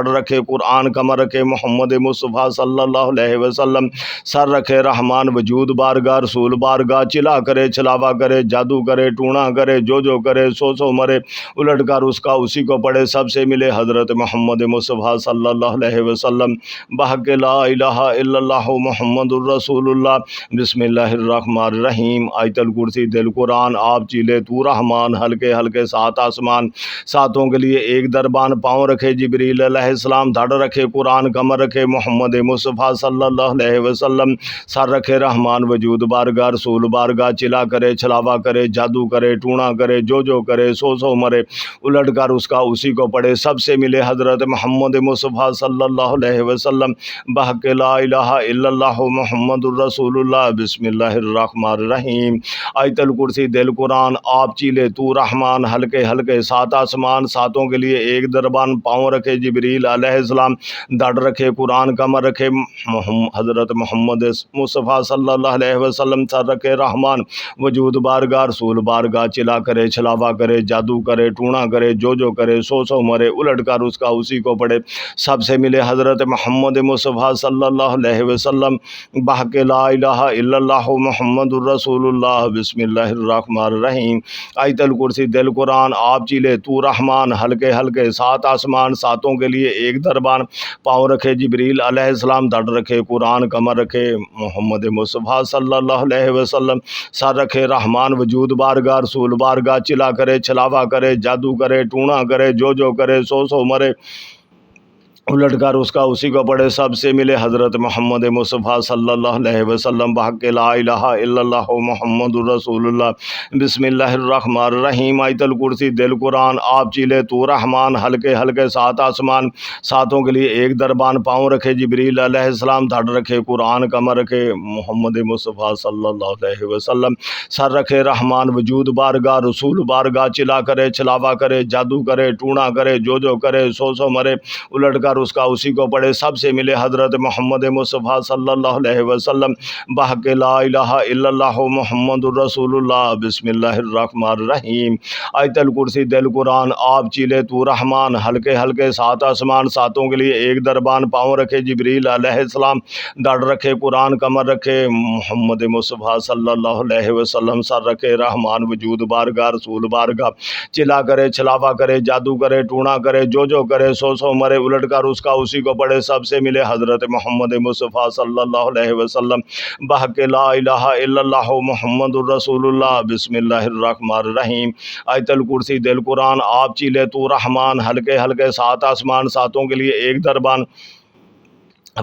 رکھے قرآن کمر رکھے محمد مصطفیٰ صلی اللہ علیہ وسلم سر رکھے رحمان وجود بارگاہ رسول بارگاہ چلا کرے چھلاوا کرے جادو کرے ٹونا کرے جو کرے سو مرے الٹ کر اس کا اسی کو پڑھے سب سے ملے حضرت محمد مصطفیٰ صلی اللہ علیہ وسلم بحق لا الہ الا اللہ محمد الرسول اللہ بسم اللہ الرحمن الرحیم آیت الکرسی دل قرآن آپ چیلے تو رحمان ہلکے ہلکے سات آسمان ساتوں کے لیے ایک دربان پاؤں رکھے جبریل علیہ السلام دھڑ رکھے قرآن کمر رکھے محمد مصطفیٰ صلی اللہ علیہ وسلم سر رکھے رحمان وجود بارگاہ رسول بارگاہ چلا کرے چھلاوا کرے جادو کرے ٹونا کرے جو کرے سو مرے الٹ کر اس کا اسی کو پڑھے سب سے ملے حضرت محمد مصطفیٰ صلی اللہ علیہ وسلم بحق لا الہ الا اللہ محمد الرسول اللہ بسم اللہ الرحمن الرحیم آیت الکرسی دل قرآن آپ چیلے تو رحمان ہلکے ہلکے سات آسمان ساتوں کے لیے ایک دربان پاؤں رکھے جبریل علیہ السلام دڑ رکھے قرآن کمر رکھے حضرت محمد مصطفیٰ صلی اللہ علیہ وسلم سر رکھے رحمان وجود بارگاہ رسول بارگاہ چلا کرے چھلاوا کرے جادو کرے ٹونا کرے جو کرے سو مرے الٹ کر اس کا اسی کو پڑھے سب سے ملے حضرت محمد مصطفیٰ صلی اللہ علیہ وسلم بحق لا الہ الا اللہ محمد الرسول اللہ بسم اللہ الرحمن الرحیم آیت الکرسی دل قرآن آپ چیلے تو رحمان ہلکے ہلکے سات آسمان ساتوں کے لیے ایک دربان پاؤں رکھے جبریل علیہ السلام دڑ رکھے قرآن کمر رکھے محمد مصطفیٰ صلی اللہ علیہ وسلم سر رکھے رحمان وجود بارگاہ رسول بارگاہ چلا کرے چھلاوا کرے جادو کرے ٹونا کرے جو کرے سو مرے الٹ کر اس کا اسی کو پڑھے سب سے ملے حضرت محمد مصطفیٰ صلی اللہ علیہ وسلم بحق لا الہ الا اللہ محمد الرسول اللہ بسم اللہ الرحمن الرحیم آیت الکرسی دل قرآن آپ چیلے تو رحمان ہلکے ہلکے سات آسمان ساتوں کے لیے ایک دربان پاؤں رکھے جبریل علیہ السلام دھڑ رکھے قرآن کمر رکھے محمد مصطفیٰ صلی اللہ علیہ وسلم سر رکھے رحمان وجود بارگاہ رسول بارگاہ چلا کرے چھلاوا کرے جادو کرے ٹونا کرے جو کرے سو مرے الٹ کر اس کا اسی کو پڑھے سب سے ملے حضرت محمد مصطفیٰ صلی اللہ علیہ وسلم بحق لا الہ الا اللہ محمد الرسول اللہ بسم اللہ الرحمن الرحیم آیت الکرسی دل قرآن آپ چیلے تو رحمان ہلکے ہلکے سات آسمان ساتوں کے لیے ایک دربان پاؤں رکھے جبریل علیہ السلام دڑ رکھے قرآن کمر رکھے محمد مصطفیٰ صلی اللہ علیہ وسلم سر رکھے رحمان وجود بارگاہ رسول بارگاہ چلا کرے چھلاوا کرے جادو کرے ٹونا کرے جو کرے سو مرے الٹ کر اس کا اسی کو پڑھے سب سے ملے حضرت محمد مصطفیٰ صلی اللہ علیہ وسلم بحق لا الہ الا اللہ محمد الرسول اللہ بسم اللہ الرحمن الرحیم آیت الکرسی دل قرآن آپ چیلے تو رحمان ہلکے ہلکے سات آسمان ساتوں کے لیے ایک دربان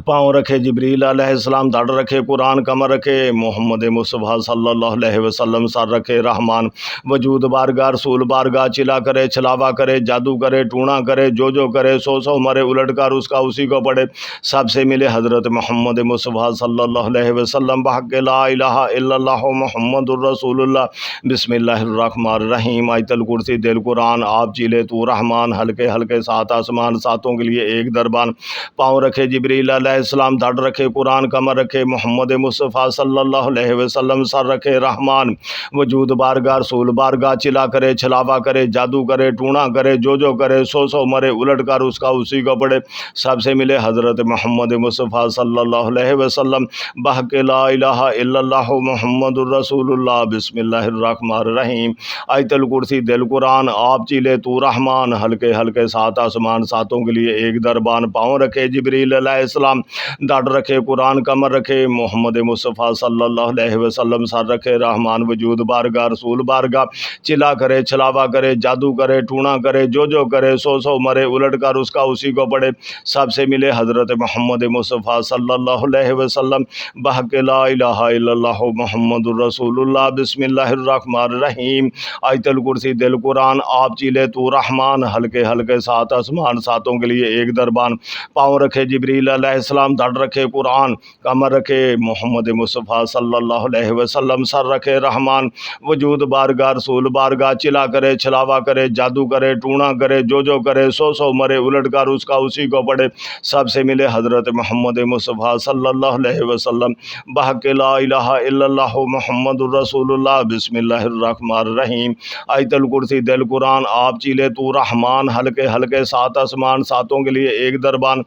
پاؤں رکھے جبریل علیہ السلام دڑ رکھے قرآن کمر رکھے محمد مصطفیٰ صلی اللہ علیہ وسلم سر رکھے رحمان وجود بارگاہ رسول بارگاہ چلا کرے چھلاوا کرے جادو کرے ٹونا کرے جو کرے سو مرے الٹ کر اس کا اسی کو پڑھے سب سے ملے حضرت محمد مصطفیٰ صلی اللہ علیہ وسلم بحق لا الہ الا اللہ محمد الرسول اللہ بسم اللہ الرحمن الرحیم آیت الکرسی دل قرآن آپ چیلے تو رحمان ہلکے ہلکے سات آسمان ساتوں کے لیے ایک دربان پاؤں رکھے جبریل علیہ السلام دڑ رکھے قرآن کمر رکھے محمد مصطفیٰ صلی اللہ علیہ وسلم سر رکھے رحمان وجود بارگاہ رسول بارگاہ چلا کرے چھلاوا کرے جادو کرے ٹونا کرے جو کرے سو مرے الٹ کر اس کا اسی کو پڑھے سب سے ملے حضرت محمد مصطفیٰ صلی اللہ علیہ وسلم بحق لا الہ الا اللہ محمد الرسول اللہ بسم اللہ الرحمن الرحیم آیت الکرسی دل قرآن آپ چیلے تو رحمان ہلکے ہلکے سات آسمان ساتوں کے لیے ایک دربان پاؤں رکھے جبریل علیہ السلام دڑ رکھے قرآن کمر رکھے محمد مصطفیٰ صلی اللہ علیہ وسلم سر رکھے رحمان وجود بارگاہ رسول بارگاہ چلا کرے چھلاوا کرے جادو کرے ٹونا کرے جو کرے سو مرے الٹ کر اس کا اسی کو پڑھے سب سے ملے حضرت محمد مصطفیٰ صلی اللہ علیہ وسلم بحق لا الہ الا اللہ محمد الرسول اللہ بسم اللہ الرحمن الرحیم آیت الکرسی دل قرآن آپ چیلے تو رحمان ہلکے ہلکے سات آسمان ساتوں کے لیے ایک دربان پاؤں رکھے جبریل علیہ السلام دڑ رکھے قرآن کمر رکھے محمد مصطفیٰ صلی اللہ علیہ وسلم سر رکھے رحمان وجود بارگاہ رسول بارگاہ چلا کرے چھلاوا کرے جادو کرے ٹونا کرے جو کرے سو مرے الٹ کر اس کا اسی کو پڑھے سب سے ملے حضرت محمد مصطفیٰ صلی اللہ علیہ وسلم بحق لا الہ الا اللہ محمد الرسول اللہ بسم اللہ الرحمن الرحیم آیت الکرسی دل قرآن آپ چیلے تو رحمان ہلکے ہلکے سات آسمان ساتوں کے لیے ایک دربان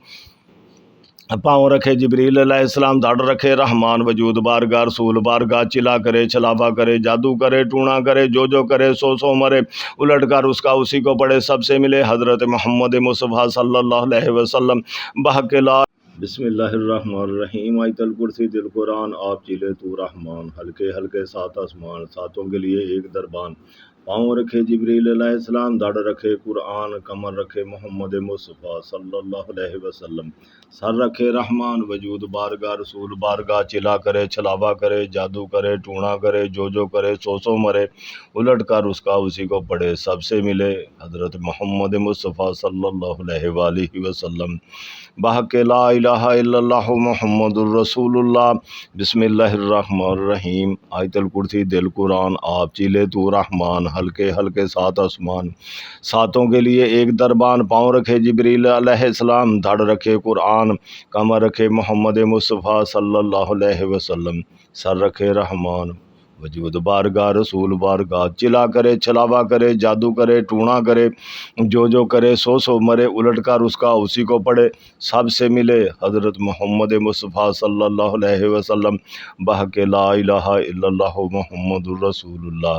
پاؤں رکھے جبریل علیہ السلام دڑ رکھے رحمان وجود بارگاہ رسول بارگاہ چلا کرے چھلاوا کرے جادو کرے ٹونا کرے جو کرے سو مرے الٹ کر اس کا اسی کو پڑھے سب سے ملے حضرت محمد مصطفیٰ صلی اللہ علیہ وسلم بحق لا بسم اللہ الرحمن الرحیم آیت الکرسی دل قرآن آپ چیلے تو رحمان ہلکے ہلکے سات آسمان ساتوں کے لیے ایک دربان پاؤں رکھے جبریل علیہ السلام، دھڑ رکھے قرآن، کمر رکھے محمد مصطفیٰ صلی اللہ علیہ وسلم، سر رکھے رحمان وجود بارگاہ رسول بارگاہ، چلا کرے چھلاوا کرے جادو کرے ٹونا کرے جو کرے سو مرے، الٹ کر اس کا اسی کو پڑھے سب سے ملے حضرت محمد مصطفیٰ صلی اللہ علیہ وآلہ وسلم، بحق لا الہ الا اللہ محمد الرسول اللہ، بسم اللہ الرحمن الرحیم، آیت الکرسی دل قرآن، آپ چیلے تو رحمان، ہلکے ہلکے سات آسمان، ساتوں کے لیے ایک دربان، پاؤں رکھے جبریل علیہ السلام، دھڑ رکھے قرآن، کمر رکھے محمد مصطفیٰ صلی اللہ علیہ وسلم، سر رکھے رحمان وجود بارگاہ رسول بارگاہ، چلا کرے چھلاوا کرے جادو کرے ٹونا کرے جو کرے سو مرے، الٹ کر اس کا اسی کو پڑھے سب سے ملے حضرت محمد مصطفیٰ صلی اللہ علیہ وسلم، بحق لا الہ الا اللہ محمد الرسول اللہ،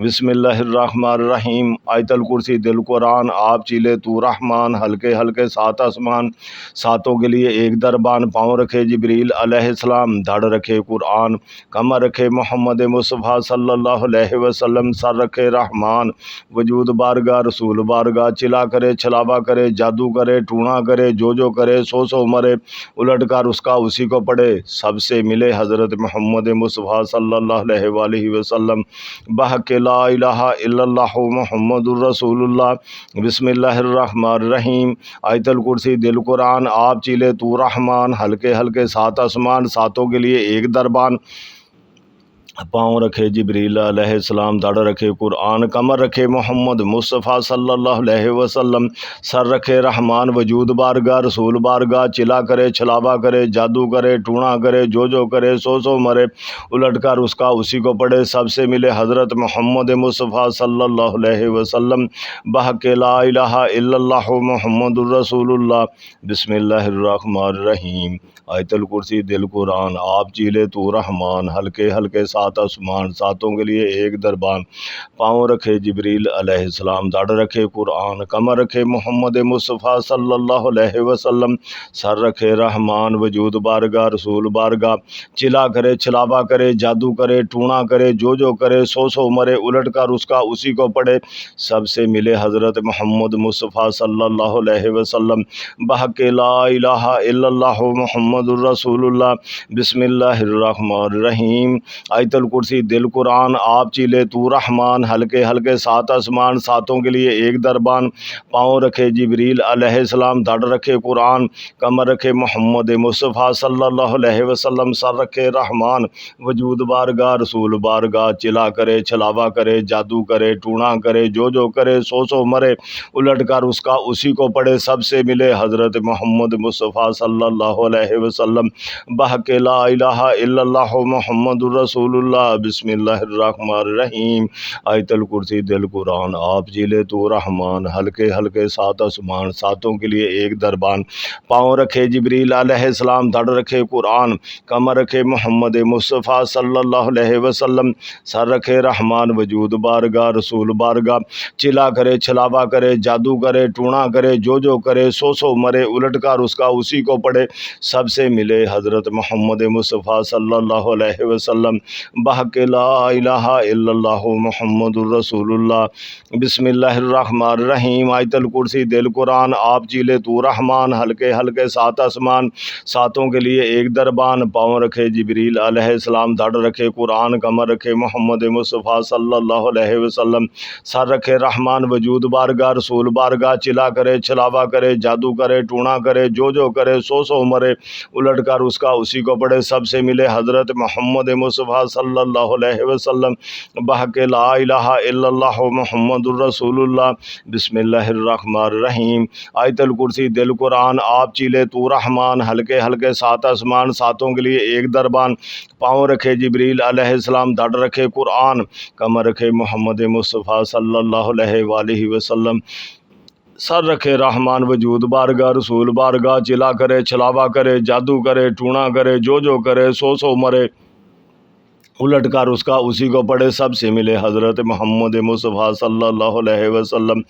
بسم اللہ الرحمن الرحیم، آیت الکرسی دل قرآن، آپ چیلے تو رحمان، ہلکے ہلکے سات آسمان، ساتوں کے لیے ایک دربان، پاؤں رکھے جبریل علیہ السلام، دھڑ رکھے قرآن، کمر رکھے محمد مصطفیٰ صلی اللہ علیہ وسلم، سر رکھے رحمان وجود بارگاہ رسول بارگاہ، چلا کرے چھلاوا کرے جادو کرے ٹونا کرے جو کرے سو مرے، الٹ کر اس کا اسی کو پڑھے سب سے ملے حضرت محمد مصطفیٰ صلی اللہ علیہ وآلہ وسلم، بحق لا الہ الا اللہ محمد الرسول اللہ، بسم اللہ الرحمن الرحیم، آیت الکرسی دل قرآن، آپ چیلے تو رحمان، ہلکے ہلکے سات آسمان، ساتوں کے لیے ایک دربان، پاؤں رکھے جبریل علیہ السلام، دھڑ رکھے قرآن، کمر رکھے محمد مصطفیٰ صلی اللہ علیہ وسلم، سر رکھے رحمان وجود بارگاہ رسول بارگاہ، چلا کرے چھلاوا کرے جادو کرے ٹونا کرے جو کرے سو مرے، الٹ کر اس کا اسی کو پڑھے سب سے ملے حضرت محمد مصطفیٰ صلی اللہ علیہ وسلم، بحق لا الہ الا اللہ محمد الرسول اللہ، بسم اللہ الرحمن الرحیم، آیت الکرسی دل قرآن، آپ چیلے تو رحمان، ہلکے ہلکے سات آسمان، ساتوں کے لیے ایک دربان، پاؤں رکھے جبریل علیہ السلام، دھڑ رکھے قرآن، کمر رکھے محمد مصطفیٰ صلی اللہ علیہ وسلم، سر رکھے رحمان وجود بارگاہ رسول بارگاہ، چلا کرے چھلاوا کرے جادو کرے ٹونا کرے جو کرے سو مرے، الٹ کر اس کا اسی کو پڑھے سب سے ملے حضرت محمد مصطفیٰ صلی اللہ علیہ وسلم، بحق لا الہ الا اللہ محمد الرسول اللہ، بسم اللہ الرحمن الرحیم، آیت الکرسی دل قرآن، آپ چیلے تو رحمان، ہلکے ہلکے سات آسمان، ساتوں کے لیے ایک دربان، پاؤں رکھے جبریل علیہ السلام، دھڑ رکھے قرآن، کمر رکھے محمد مصطفیٰ صلی اللہ علیہ وسلم، سر رکھے رحمان وجود بارگاہ رسول بارگاہ، چلا کرے چھلاوا کرے جادو کرے ٹونا کرے جو کرے سو مرے، الٹ کر اس کا اسی کو پڑھے سب سے ملے حضرت محمد مصطفیٰ صلی اللہ علیہ وسلم، بحق لا الہ الا اللہ محمد الرسول اللہ، بسم اللہ الرحمن الرحیم، آیت الکرسی دل قرآن، آپ چیلے تو رحمان، ہلکے ہلکے سات آسمان، ساتوں کے لیے ایک دربان، پاؤں رکھے جبریل علیہ السلام، دھڑ رکھے قرآن، کمر رکھے محمد مصطفیٰ صلی اللہ علیہ وسلم، سر رکھے رحمان وجود بارگاہ رسول بارگاہ، چلا کرے چھلاوا کرے جادو کرے ٹونا کرے جو کرے سو مرے، الٹ کر اس کا اسی کو پڑھے سب سے ملے حضرت محمد مصطفیٰ صلی اللہ علیہ وسلم، بحق لا الہ الا اللہ محمد الرسول اللہ، بسم اللہ الرحمن الرحیم، آیت الکرسی دل قرآن، آپ چیلے تو رحمان، ہلکے ہلکے سات آسمان، ساتوں کے لیے ایک دربان، پاؤں رکھے جبریل علیہ السلام، دھڑ رکھے قرآن، کمر رکھے محمد مصطفیٰ صلی اللہ علیہ وسلم، سر رکھے رحمان وجود بارگاہ رسول بارگاہ، چلا کرے چھلاوا کرے جادو کرے ٹونا کرے جو کرے سو مرے، الٹ کر اس کا اسی کو پڑھے سب سے ملے حضرت محمد مصطفیٰ صلی اللہ علیہ وسلم، بحق لا الہ الا اللہ محمد الرسول اللہ، بسم اللہ الرحمن الرحیم، آیت الکرسی دل قرآن، آپ چیلے تو رحمان، ہلکے ہلکے سات آسمان، ساتوں کے لیے ایک دربان، پاؤں رکھے جبریل علیہ السلام، دھڑ رکھے قرآن، کمر رکھے محمد مصطفیٰ صلی اللہ علیہ وآلہ وسلم، سر رکھے رحمان وجود بارگاہ رسول بارگاہ، چلا کرے چھلاوا کرے جادو کرے ٹونا کرے جو کرے سو مرے، الٹ کر اس کا اسی کو پڑھے، سب سے ملے حضرت محمد مصطفیٰ صلی اللہ علیہ وسلم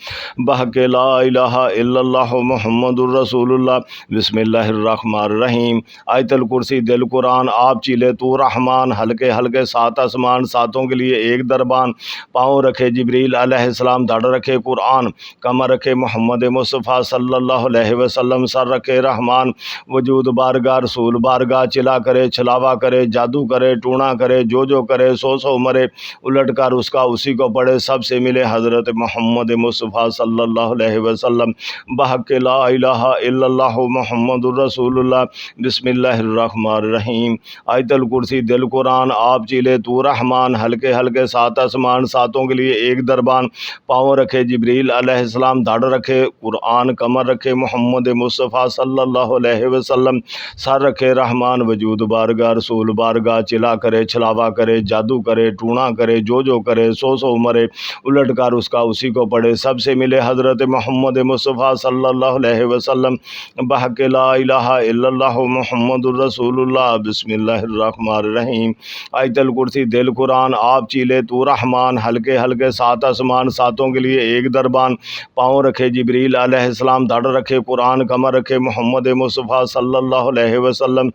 بحق لا الہ الا اللہ محمد الرسول اللہ۔ بسم اللہ الرحمن الرحیم۔ آیت الکرسی دل قرآن آپ چیلے تو رحمان، ہلکے ہلکے سات آسمان، ساتوں کے لیے ایک دربان، پاؤں رکھے جبریل علیہ السلام، دھڑ رکھے قرآن، کمر رکھے محمد مصطفیٰ صلی اللہ علیہ وسلم، سر رکھے رحمان، وجود بارگاہ رسول بارگاہ، چلا کرے چھلاوا کرے جادو کرے ٹونا کرے، جو کرے سو مرے، الٹ کر اس کا اسی کو پڑھے، سب سے ملے حضرت محمد مصطفیٰ صلی اللہ علیہ وسلم بحق لا الہ الا اللہ محمد الرسول اللہ۔ بسم اللہ الرحمن الرحیم۔ آیت الکرسی دل قرآن آپ چیلے تو رحمان، ہلکے ہلکے سات آسمان، ساتوں کے لیے ایک دربان، پاؤں رکھے جبریل علیہ السلام، دھڑ رکھے قرآن، کمر رکھے محمد مصطفیٰ صلی اللہ علیہ وسلم، سر رکھے رحمان، وجود بارگاہ رسول بارگاہ، چلا کرے چھلاوا کرے جادو کرے ٹونا کرے، جو کرے سو مرے، الٹ کر اس کا اسی کو پڑھے، سب سے ملے حضرت محمد مصطفیٰ صلی اللہ علیہ وسلم بحق لا الہ الا اللہ محمد الرسول اللہ۔ بسم اللہ الرحمن الرحیم۔ آیت الکرسی دل قرآن آپ چیلے تو رحمان، ہلکے ہلکے سات آسمان، ساتوں کے لیے ایک دربان، پاؤں رکھے جبریل علیہ السلام، دھڑ رکھے قرآن، کمر رکھے محمد مصطفیٰ صلی اللہ علیہ وسلم،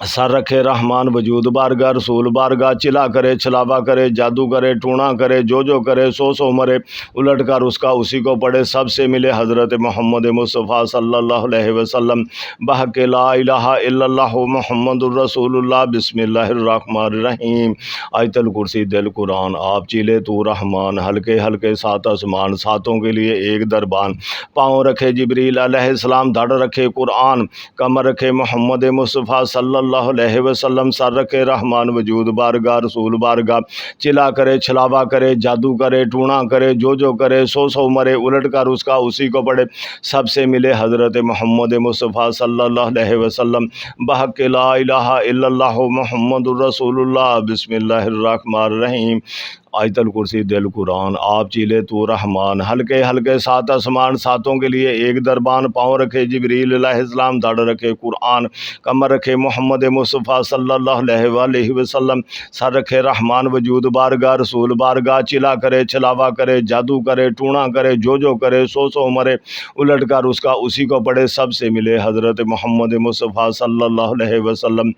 سر رکھے رحمان، وجود بارگاہ رسول بارگاہ، چلا کرے چھلاوا کرے جادو کرے ٹونا کرے، جو کرے سو مرے، الٹ کر اس کا اسی کو پڑھے، سب سے ملے حضرت محمد مصطفیٰ صلی اللہ علیہ وسلم بحق لا الہ الا اللہ محمد الرسول اللہ۔ بسم اللہ الرحمن الرحیم۔ آیت الکرسی دل قرآن آپ چیلے تو رحمان، ہلکے ہلکے سات آسمان، ساتوں کے لیے ایک دربان، پاؤں رکھے جبریل علیہ السلام، دھڑ رکھے قرآن، کمر رکھے محمد مصطفیٰ صلی اللہ علیہ وسلم، سر رکھے رحمان، وجود بارگاہ رسول بارگاہ، چلا کرے چھلاوا کرے جادو کرے ٹونا کرے، جو کرے سو مرے، الٹ کر اس کا اسی کو پڑھے، سب سے ملے حضرت محمد مصطفیٰ صلی اللہ علیہ وسلم بحق لا الہ الا اللہ محمد الرسول اللہ۔ بسم اللہ الرحمن الرحیم۔ آیت الکرسی دل قرآن آپ چیلے تو رحمان، ہلکے ہلکے سات آسمان، ساتوں کے لیے ایک دربان، پاؤں رکھے جبریل علیہ السلام، دھڑ رکھے قرآن، کمر رکھے محمد مصطفیٰ صلی اللہ علیہ وآلہ وسلم، سر رکھے رحمان، وجود بارگاہ رسول بارگاہ، چلا کرے چھلاوا کرے جادو کرے ٹونا کرے، جو کرے سو مرے، الٹ کر اس کا اسی کو پڑھے، سب سے ملے حضرت محمد مصطفیٰ صلی اللہ علیہ وسلم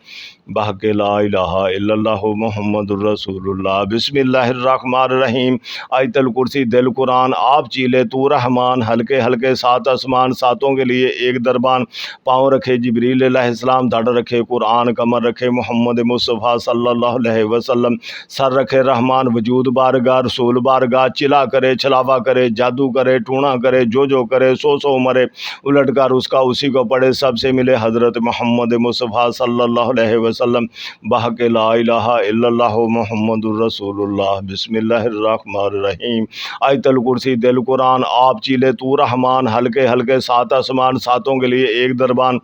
بحق لا الہ الا اللہ محمد الرسول اللہ۔ بسم اللہ الرحمن الرحیم۔ آیت الکرسی دل قرآن آپ چیلے تو رحمان، ہلکے ہلکے سات آسمان، ساتوں کے لیے ایک دربان، پاؤں رکھے جبریل علیہ السلام، دھڑ رکھے قرآن، کمر رکھے محمد مصطفیٰ صلی اللہ علیہ وسلم، سر رکھے رحمان، وجود بارگاہ رسول بارگاہ، چلا کرے چھلاوا کرے جادو کرے ٹونا کرے، جو کرے سو مرے، الٹ کر اس کا اسی کو پڑھے، سب سے ملے حضرت محمد مصطفیٰ صلی اللہ علیہ وسلم بحق لا الہ الا اللہ محمد الرسول اللہ۔ بسم اللہ الرحمن الرحیم۔ آیت الکرسی دل قرآن آپ چیلے تو رحمان، ہلکے ہلکے سات آسمان، ساتوں کے لیے ایک دربان،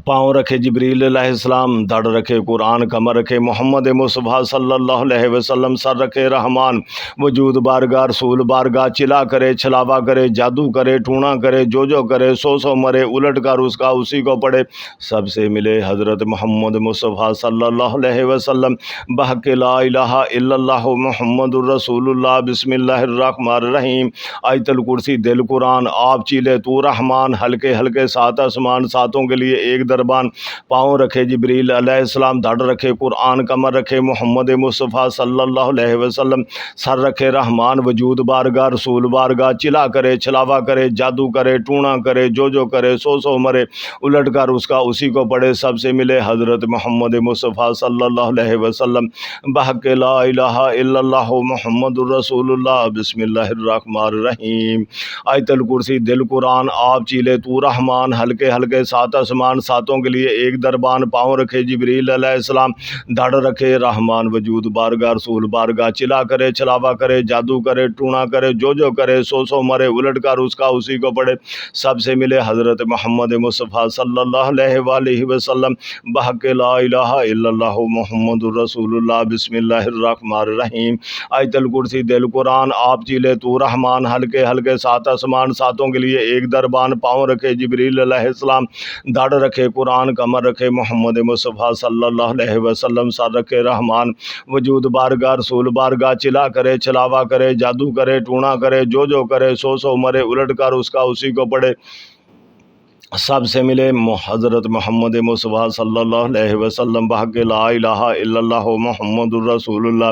پاؤں رکھے جبریل علیہ السلام، دھڑ رکھے قرآن، کمر رکھے محمد مصطفیٰ صلی اللہ علیہ وسلم، سر رکھے رحمان، وجود بارگاہ رسول بارگاہ، چلا کرے چھلاوا کرے جادو کرے ٹونا کرے، جو کرے سو مرے، الٹ کر اس کا اسی کو پڑھے، سب سے ملے حضرت محمد مصطفیٰ صلی اللہ علیہ وسلم بحق لا الہ الا اللہ محمد الرسول اللہ۔ بسم اللہ الرحمن الرحیم۔ آیت الکرسی دل قرآن آپ چیلے تو رحمان، ہلکے ہلکے سات آسمان، ساتوں کے لیے ایک دربان، پاؤں رکھے جبریل علیہ السلام، دھڑ رکھے قرآن، کمر رکھے محمد مصطفیٰ صلی اللہ علیہ وسلم، سر رکھے رحمان، وجود بارگاہ رسول بارگاہ، چلا کرے چھلاوا کرے جادو کرے ٹونا کرے، جو کرے سو مرے، الٹ کر اس کا اسی کو پڑھے، سب سے ملے حضرت محمد مصطفیٰ صلی اللہ علیہ وسلم بحق لا الہ الا اللہ محمد الرسول اللہ۔ بسم اللہ الرحمن الرحیم۔ آیت الکرسی دل قرآن آپ چیلے تو رحمان، ہلکے ہلکے سات آسمان، ساتوں کے لیے ایک دربان، پاؤں رکھے جبریل علیہ السلام، دھڑ رکھے رحمان، وجود بارگاہ رسول بارگاہ، چلا کرے چھلاوا کرے جادو کرے ٹونا کرے، جو کرے سو مرے، الٹ کر اس کا اسی کو پڑھے، سب سے ملے حضرت محمد مصطفیٰ صلی اللہ علیہ وآلہ وسلم بحق لا الہ الا اللہ محمد الرسول اللہ۔ بسم اللہ الرحمن الرحیم۔ آیت الکرسی دل قرآن آپ چیلے تو رحمان، ہلکے ہلکے سات آسمان، ساتوں کے لیے ایک دربان، پاؤں رکھے جبریل علیہ السلام، دھڑ رکھے رکھے قرآن کمر رکھے محمد مصطفیٰ صلی اللہ علیہ وسلم، سر رکھے رحمان وجود بارگاہ رسول بارگاہ، چلا کرے چھلاوا کرے جادو کرے ٹونا کرے جو کرے سو مرے، الٹ کر اس کا اسی کو پڑے، سب سے ملے حضرت محمد مصطفیٰ صلی اللہ علیہ وسلم بحق لا الہ الا اللہ محمد الرسول اللہ۔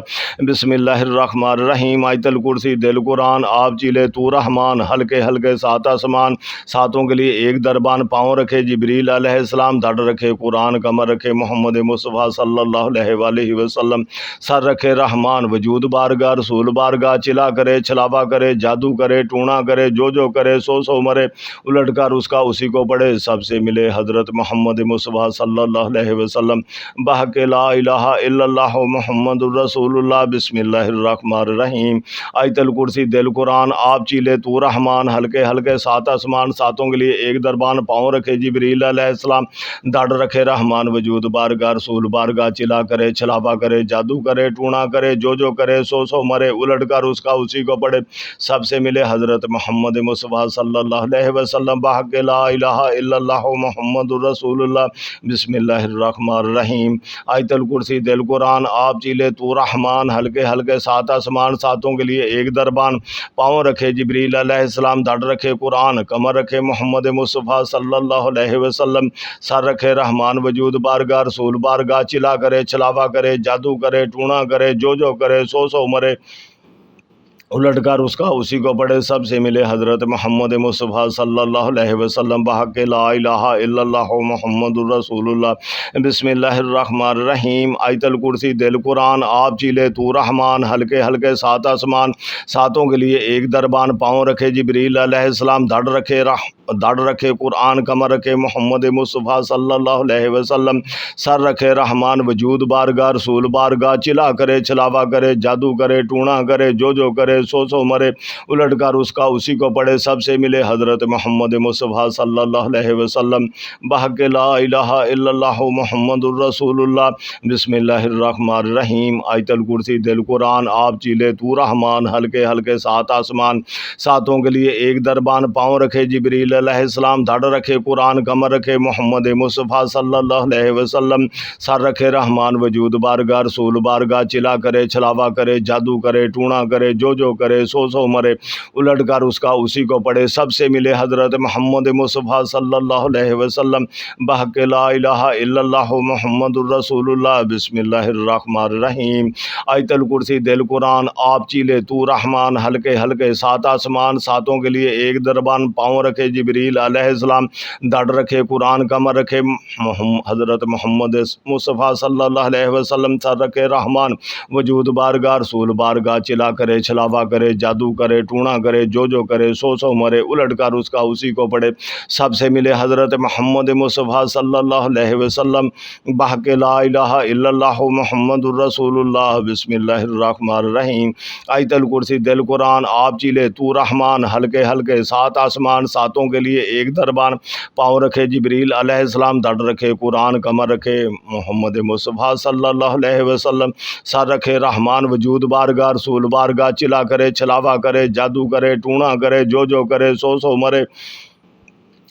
بسم اللہ الرحمن الرحیم۔ آیت الکرسی دل قرآن آپ چیلے تو رحمان، ہلکے ہلکے سات آسمان، ساتوں کے لیے ایک دربان، پاؤں رکھے جبریل علیہ السلام، دھڑ رکھے قرآن کمر رکھے محمد مصطفیٰ صلی اللہ علیہ وآلہ وسلم، سر رکھے رحمان وجود بارگاہ رسول بارگاہ، چلا کرے چھلاوا کرے جادو کرے ٹونا کرے جو کرے سو مرے، الٹ کر اس کا اسی کو پڑے، سب سے ملے حضرت محمد مصطفیٰ صلی اللہ علیہ وسلم بحق لا الہ الا اللہ محمد الرسول اللہ۔ بسم اللہ الرحمن الرحیم۔ آیت الکرسی دل قرآن آپ چیلے تو رحمان، ہلکے ہلکے سات آسمان، ساتوں کے لیے ایک دربان، پاؤں رکھے جبریل علیہ السلام، دھڑ رکھے رحمان وجود بارگاہ رسول بارگاہ، چلا کرے چھلاوا کرے جادو کرے ٹونا کرے جو کرے سو مرے، الٹ کر اس کا اسی کو پڑے، سب سے ملے حضرت محمد مصطفیٰ صلی اللہ علیہ وسلم بحق لا الہ الا اللہ محمد الرسول اللہ۔ بسم اللہ الرحمن الرحیم۔ آیت الکرسی دل قرآن آپ چیلے تو رحمان، ہلکے ہلکے سات آسمان، ساتوں کے لیے ایک دربان، پاؤں رکھے جبریل علیہ السلام، دھڑ رکھے قرآن کمر رکھے محمد مصطفیٰ صلی اللہ علیہ وسلم، سر رکھے رحمان وجود بارگاہ رسول بارگاہ، چلا کرے چھلاوا کرے جادو کرے ٹونا کرے جو کرے سو مرے، الٹ کر اس کا اسی کو پڑے، سب سے ملے حضرت محمد مصطفیٰ صلی اللہ علیہ وسلم بحق لا الہ الا اللہ محمد الرسول اللہ۔ بسم اللہ الرحمن الرحیم۔ آیت الکرسی دل قرآن آپ چیلے تو رحمان، ہلکے ہلکے سات آسمان، ساتوں کے لیے ایک دربان، پاؤں رکھے جبریل علیہ السلام، دھڑ رکھے قرآن کمر رکھے محمد مصطفیٰ صلی اللہ علیہ وسلم، سر رکھے رحمان وجود بارگاہ رسول بارگاہ، چلا کرے چھلاوا کرے جادو کرے ٹونا کرے جو کرے سو مرے، الٹ کر اس کا اسی کو پڑے، سب سے ملے حضرت محمد مصطفیٰ صلی اللہ علیہ وسلم بحق لا الہ الا اللہ محمد الرسول اللہ۔ بسم اللہ الرحمن الرحیم۔ آیت الکرسی دل قرآن آپ چیلے تو رحمان، ہلکے ہلکے سات آسمان، ساتوں کے لیے ایک دربان، پاؤں رکھے جبریل علیہ السلام، دھڑ رکھے قرآن کمر رکھے محمد مصطفیٰ صلی اللہ علیہ وسلم، سر رکھے رحمان وجود بارگاہ رسول بارگاہ، چلا کرے چھلاوا کرے جادو کرے ٹونا کرے جو کرے سو مرے، الٹ کر اس کا اسی کو پڑے، سب سے ملے حضرت محمد مصطفیٰ صلی اللہ علیہ وسلم بحق لا الہ الا اللہ محمد الرسول اللہ۔ بسم اللہ الرحمن الرحیم۔ آیت الکرسی دل قرآن آپ چیلے تو رحمان، ہلکے ہلکے سات آسمان، ساتوں کے لیے ایک دربان، پاؤں رکھے جبریل علیہ السلام، دھڑ رکھے قرآن کمر رکھے حضرت محمد مصطفیٰ صلی اللہ علیہ وسلم، سر رکھے رحمان وجود بارگاہ رسول بارگاہ، چلا کرے چھلاوا کرے جادو کرے ٹونا کرے جو کرے سو مرے، الٹ کر اس کا اسی کو پڑے، سب سے ملے حضرت محمد مصطفیٰ صلی اللہ علیہ وسلم بحق لا الہ الا اللہ محمد الرسول اللہ۔ بسم اللہ الرحمن الرحیم۔ آیت الکرسی دل قرآن آپ چیلے تو رحمان، ہلکے ہلکے سات آسمان، ساتوں کے لیے ایک دربان، پاؤں رکھے جبریل علیہ السلام، دھڑ رکھے قرآن کمر رکھے محمد مصطفیٰ صلی اللہ علیہ وسلم، سر رکھے رحمان وجود بارگاہ رسول بارگاہ، چلا کرے چھلاوا کرے جادو کرے ٹونا کرے جو کرے سو مرے،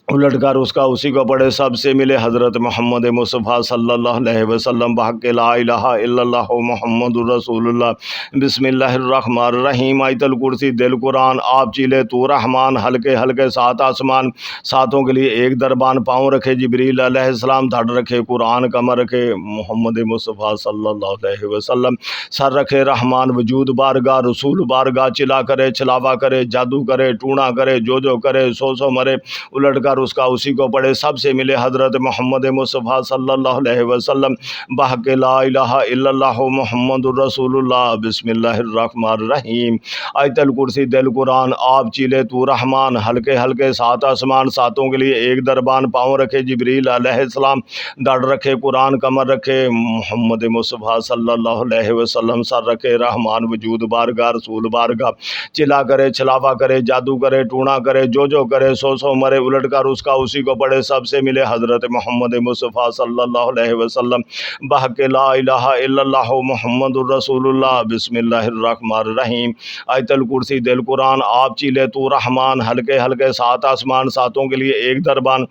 الٹ کر اس کا اسی کو پڑے، سب سے ملے حضرت محمد مصطفیٰ صلی اللہ علیہ وسلم بحق لا الہ الا اللہ محمد الرسول اللہ۔ بسم اللہ الرحمن الرحیم۔ آیت الکرسی دل قرآن آپ چیلے تو رحمان، ہلکے ہلکے سات آسمان، ساتوں کے لیے ایک دربان، پاؤں رکھے جبریل علیہ السلام، دھڑ رکھے قرآن کمر رکھے محمد مصطفیٰ صلی اللہ علیہ وسلم، سر رکھے رحمان وجود بارگاہ رسول بارگاہ، چلا کرے چھلاوا کرے جادو کرے ٹونا کرے جو کرے سو مرے، الٹ کر اس کا اسی کو پڑے، سب سے ملے حضرت محمد مصطفیٰ صلی اللہ علیہ وسلم بحق لا الہ الا اللہ محمد الرسول اللہ۔ بسم اللہ الرحمن الرحیم۔ آیت الکرسی دل قرآن آپ چیلے تو رحمان، ہلکے ہلکے سات آسمان، ساتوں کے لیے ایک دربان، پاؤں رکھے جبریل علیہ السلام، دھڑ رکھے قرآن کمر رکھے محمد مصطفیٰ صلی اللہ علیہ وسلم، سر رکھے رحمان وجود بارگاہ رسول بارگاہ، چلا کرے چھلاوا کرے جادو کرے ٹونا کرے جو کرے سو مرے، الٹ کر اس کا اسی کو پڑے، سب سے ملے حضرت محمد مصطفیٰ صلی اللہ علیہ وسلم بحق لا الہ الا اللہ محمد الرسول اللہ۔ بسم اللہ الرحمن الرحیم۔ آیت الکرسی دل قرآن آپ چیلے تو رحمان، ہلکے ہلکے سات آسمان، ساتوں کے لیے ایک دربان،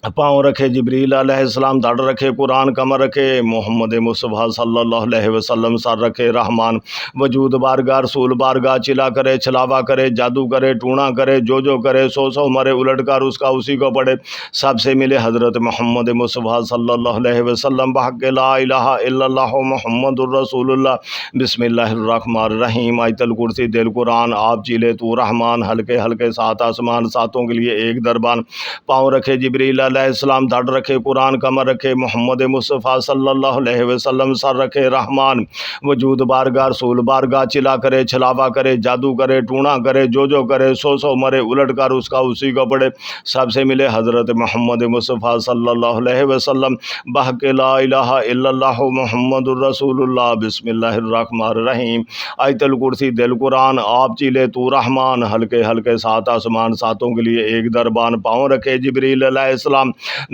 پاؤں رکھے جبریل علیہ السلام، دھڑ رکھے قرآن، کمر رکھے محمد مصطفیٰ صلی اللہ علیہ وسلم، سر رکھے رحمان وجود بارگاہ رسول بارگاہ، چلا کرے چھلاوا کرے جادو کرے ٹونا کرے جو کرے سو مرے الٹ کر اس کا اسی کو پڑھے، سب سے ملے حضرت محمد مصطفیٰ صلی اللہ علیہ وسلم، بحق لا الہ الا اللہ محمد الرسول اللہ، بسم اللہ الرحمن الرحیم، آیت الکرسی دل قرآن، آپ چیلے تو رحمان، ہلکے ہلکے سات آسمان، ساتوں کے لیے ایک دربان، پاؤں رکھے جبریل علیہ السلام، دھڑ رکھے قرآن، کمر رکھے محمد مصطفیٰ صلی اللہ علیہ وسلم، سر رکھے رحمان وجود بارگاہ رسول بارگاہ، چلا کرے چھلاوا کرے جادو کرے ٹونا کرے جو کرے سو مرے الٹ کر اس کا اسی کو پڑھے، سب سے ملے حضرت محمد مصطفیٰ صلی اللہ علیہ وسلم، بحق لا الہ الا اللہ محمد الرسول اللہ، بسم اللہ الرحمن الرحیم، آیت الکرسی دل قرآن، آپ چیلے تو رحمان، ہلکے ہلکے سات آسمان، ساتوں کے لیے ایک دربان، پاؤں رکھے جبریل علیہ السلام،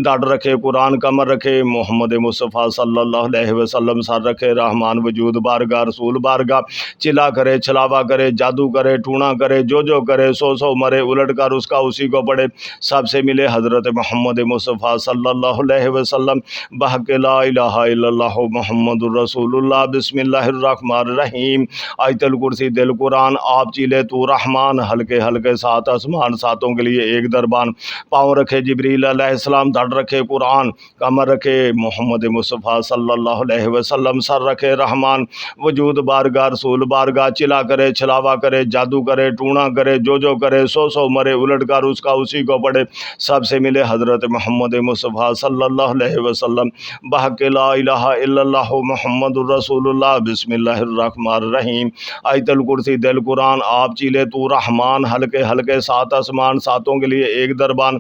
دھڑ رکھے قرآن، کمر رکھے محمد مصطفیٰ صلی اللہ علیہ وسلم، سر رکھے رحمان وجود بارگاہ رسول بارگاہ، چلا کرے چھلاوا کرے جادو کرے ٹونا کرے جو کرے سو مرے الٹ کر اس کا اسی کو پڑھے، سب سے ملے حضرت محمد مصطفیٰ صلی اللہ علیہ وسلم، بحق لا الہ الا اللہ محمد الرسول اللہ، بسم اللہ الرحمن الرحیم، آیت الکرسی دل قرآن، آپ چیلے تو رحمان، ہلکے ہلکے سات آسمان، ساتوں کے لیے ایک دربان، پاؤں رکھے جبریل علیہ السلام، دھڑ رکھے قرآن، کمر رکھے محمد مصطفیٰ صلی اللہ علیہ وسلم، سر رکھے رحمان وجود بارگاہ رسول بارگاہ، چلا کرے چھلاوا کرے جادو کرے ٹونا کرے جو کرے سو مرے الٹ کر اس کا اسی کو پڑھے، سب سے ملے حضرت محمد مصطفیٰ صلی اللہ علیہ وسلم، بحق لا الہ الا اللہ محمد الرسول اللہ، بسم اللہ الرحمن الرحیم، آیت الکرسی دل قرآن، آپ چیلے تو رحمان، ہلکے ہلکے سات آسمان، ساتوں کے لیے ایک دربان،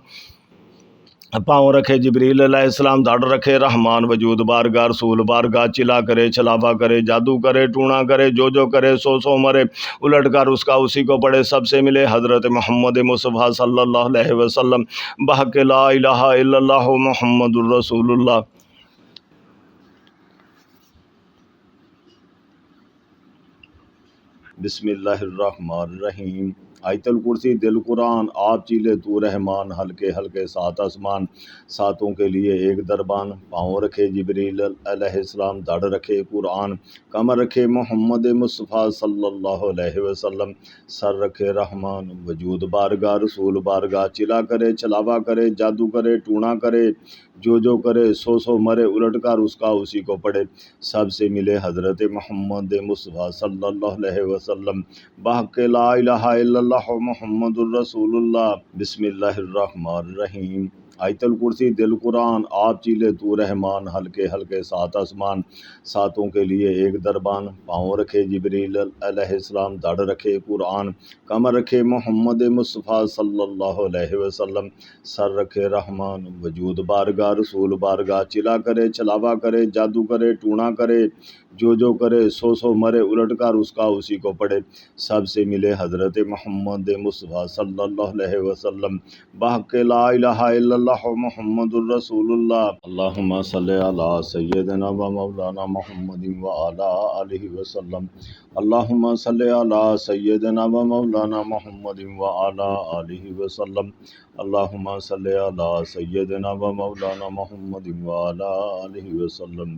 پاؤں رکھے جبریل علیہ السلام، دھڑ رکھے رحمان وجود بارگاہ رسول بارگاہ، چلا کرے چھلاوا کرے جادو کرے ٹونا کرے جو کرے سو مرے الٹ کر اس کا اسی کو پڑھے، سب سے ملے حضرت محمد مصطفیٰ صلی اللہ علیہ وسلم، بحق لا الہ الا اللہ محمد الرسول اللہ۔ بسم اللہ الرحمن الرحیم، آیت الکرسی دل قرآن، آپ چیلے تو رحمان، ہلکے ہلکے سات آسمان، ساتوں کے لیے ایک دربان، پاؤں رکھے جبریل علیہ السلام، دھڑ رکھے قرآن، کمر رکھے محمد مصطفیٰ صلی اللہ علیہ وسلم، سر رکھے رحمان وجود بارگاہ رسول بارگاہ، چلا کرے چھلاوا کرے جادو کرے ٹونا کرے جو کرے سو مرے الٹ کر اس کا اسی کو پڑھے، سب سے ملے حضرت محمد مصطفیٰ صلی اللہ علیہ وسلم، بحق لا الہ الا اللہ محمد الرسول اللہ، بسم اللہ الرحمن الرحیم، آیت الکرسی دل قرآن، آپ چیلے تو رحمان، ہلکے ہلکے سات آسمان، ساتوں کے لیے ایک دربان، پاؤں رکھے جبریل علیہ السلام، دھڑ رکھے قرآن، کمر رکھے محمد مصطفیٰ صلی اللہ علیہ وسلم، سر رکھے رحمان وجود بارگاہ رسول بارگاہ، چلا کرے چھلاوا کرے جادو کرے ٹونا کرے جو کرے سو مرے الٹ کر اس کا اسی کو پڑھے، سب سے ملے حضرت محمد مصطفیٰ صلی اللہ علیہ وسلم، بحق لا الہ الا اللہ محمد الرسول اللہ، اللہم صلی علی سیدنا و مولانا محمد وعلی آلہ وسلم، اللہم صلی علی سیدنا و مولانا محمد وعلی آلہ وسلم، اللہم صلی علی سیدنا و مولانا محمد وعلی آلہ وسلم۔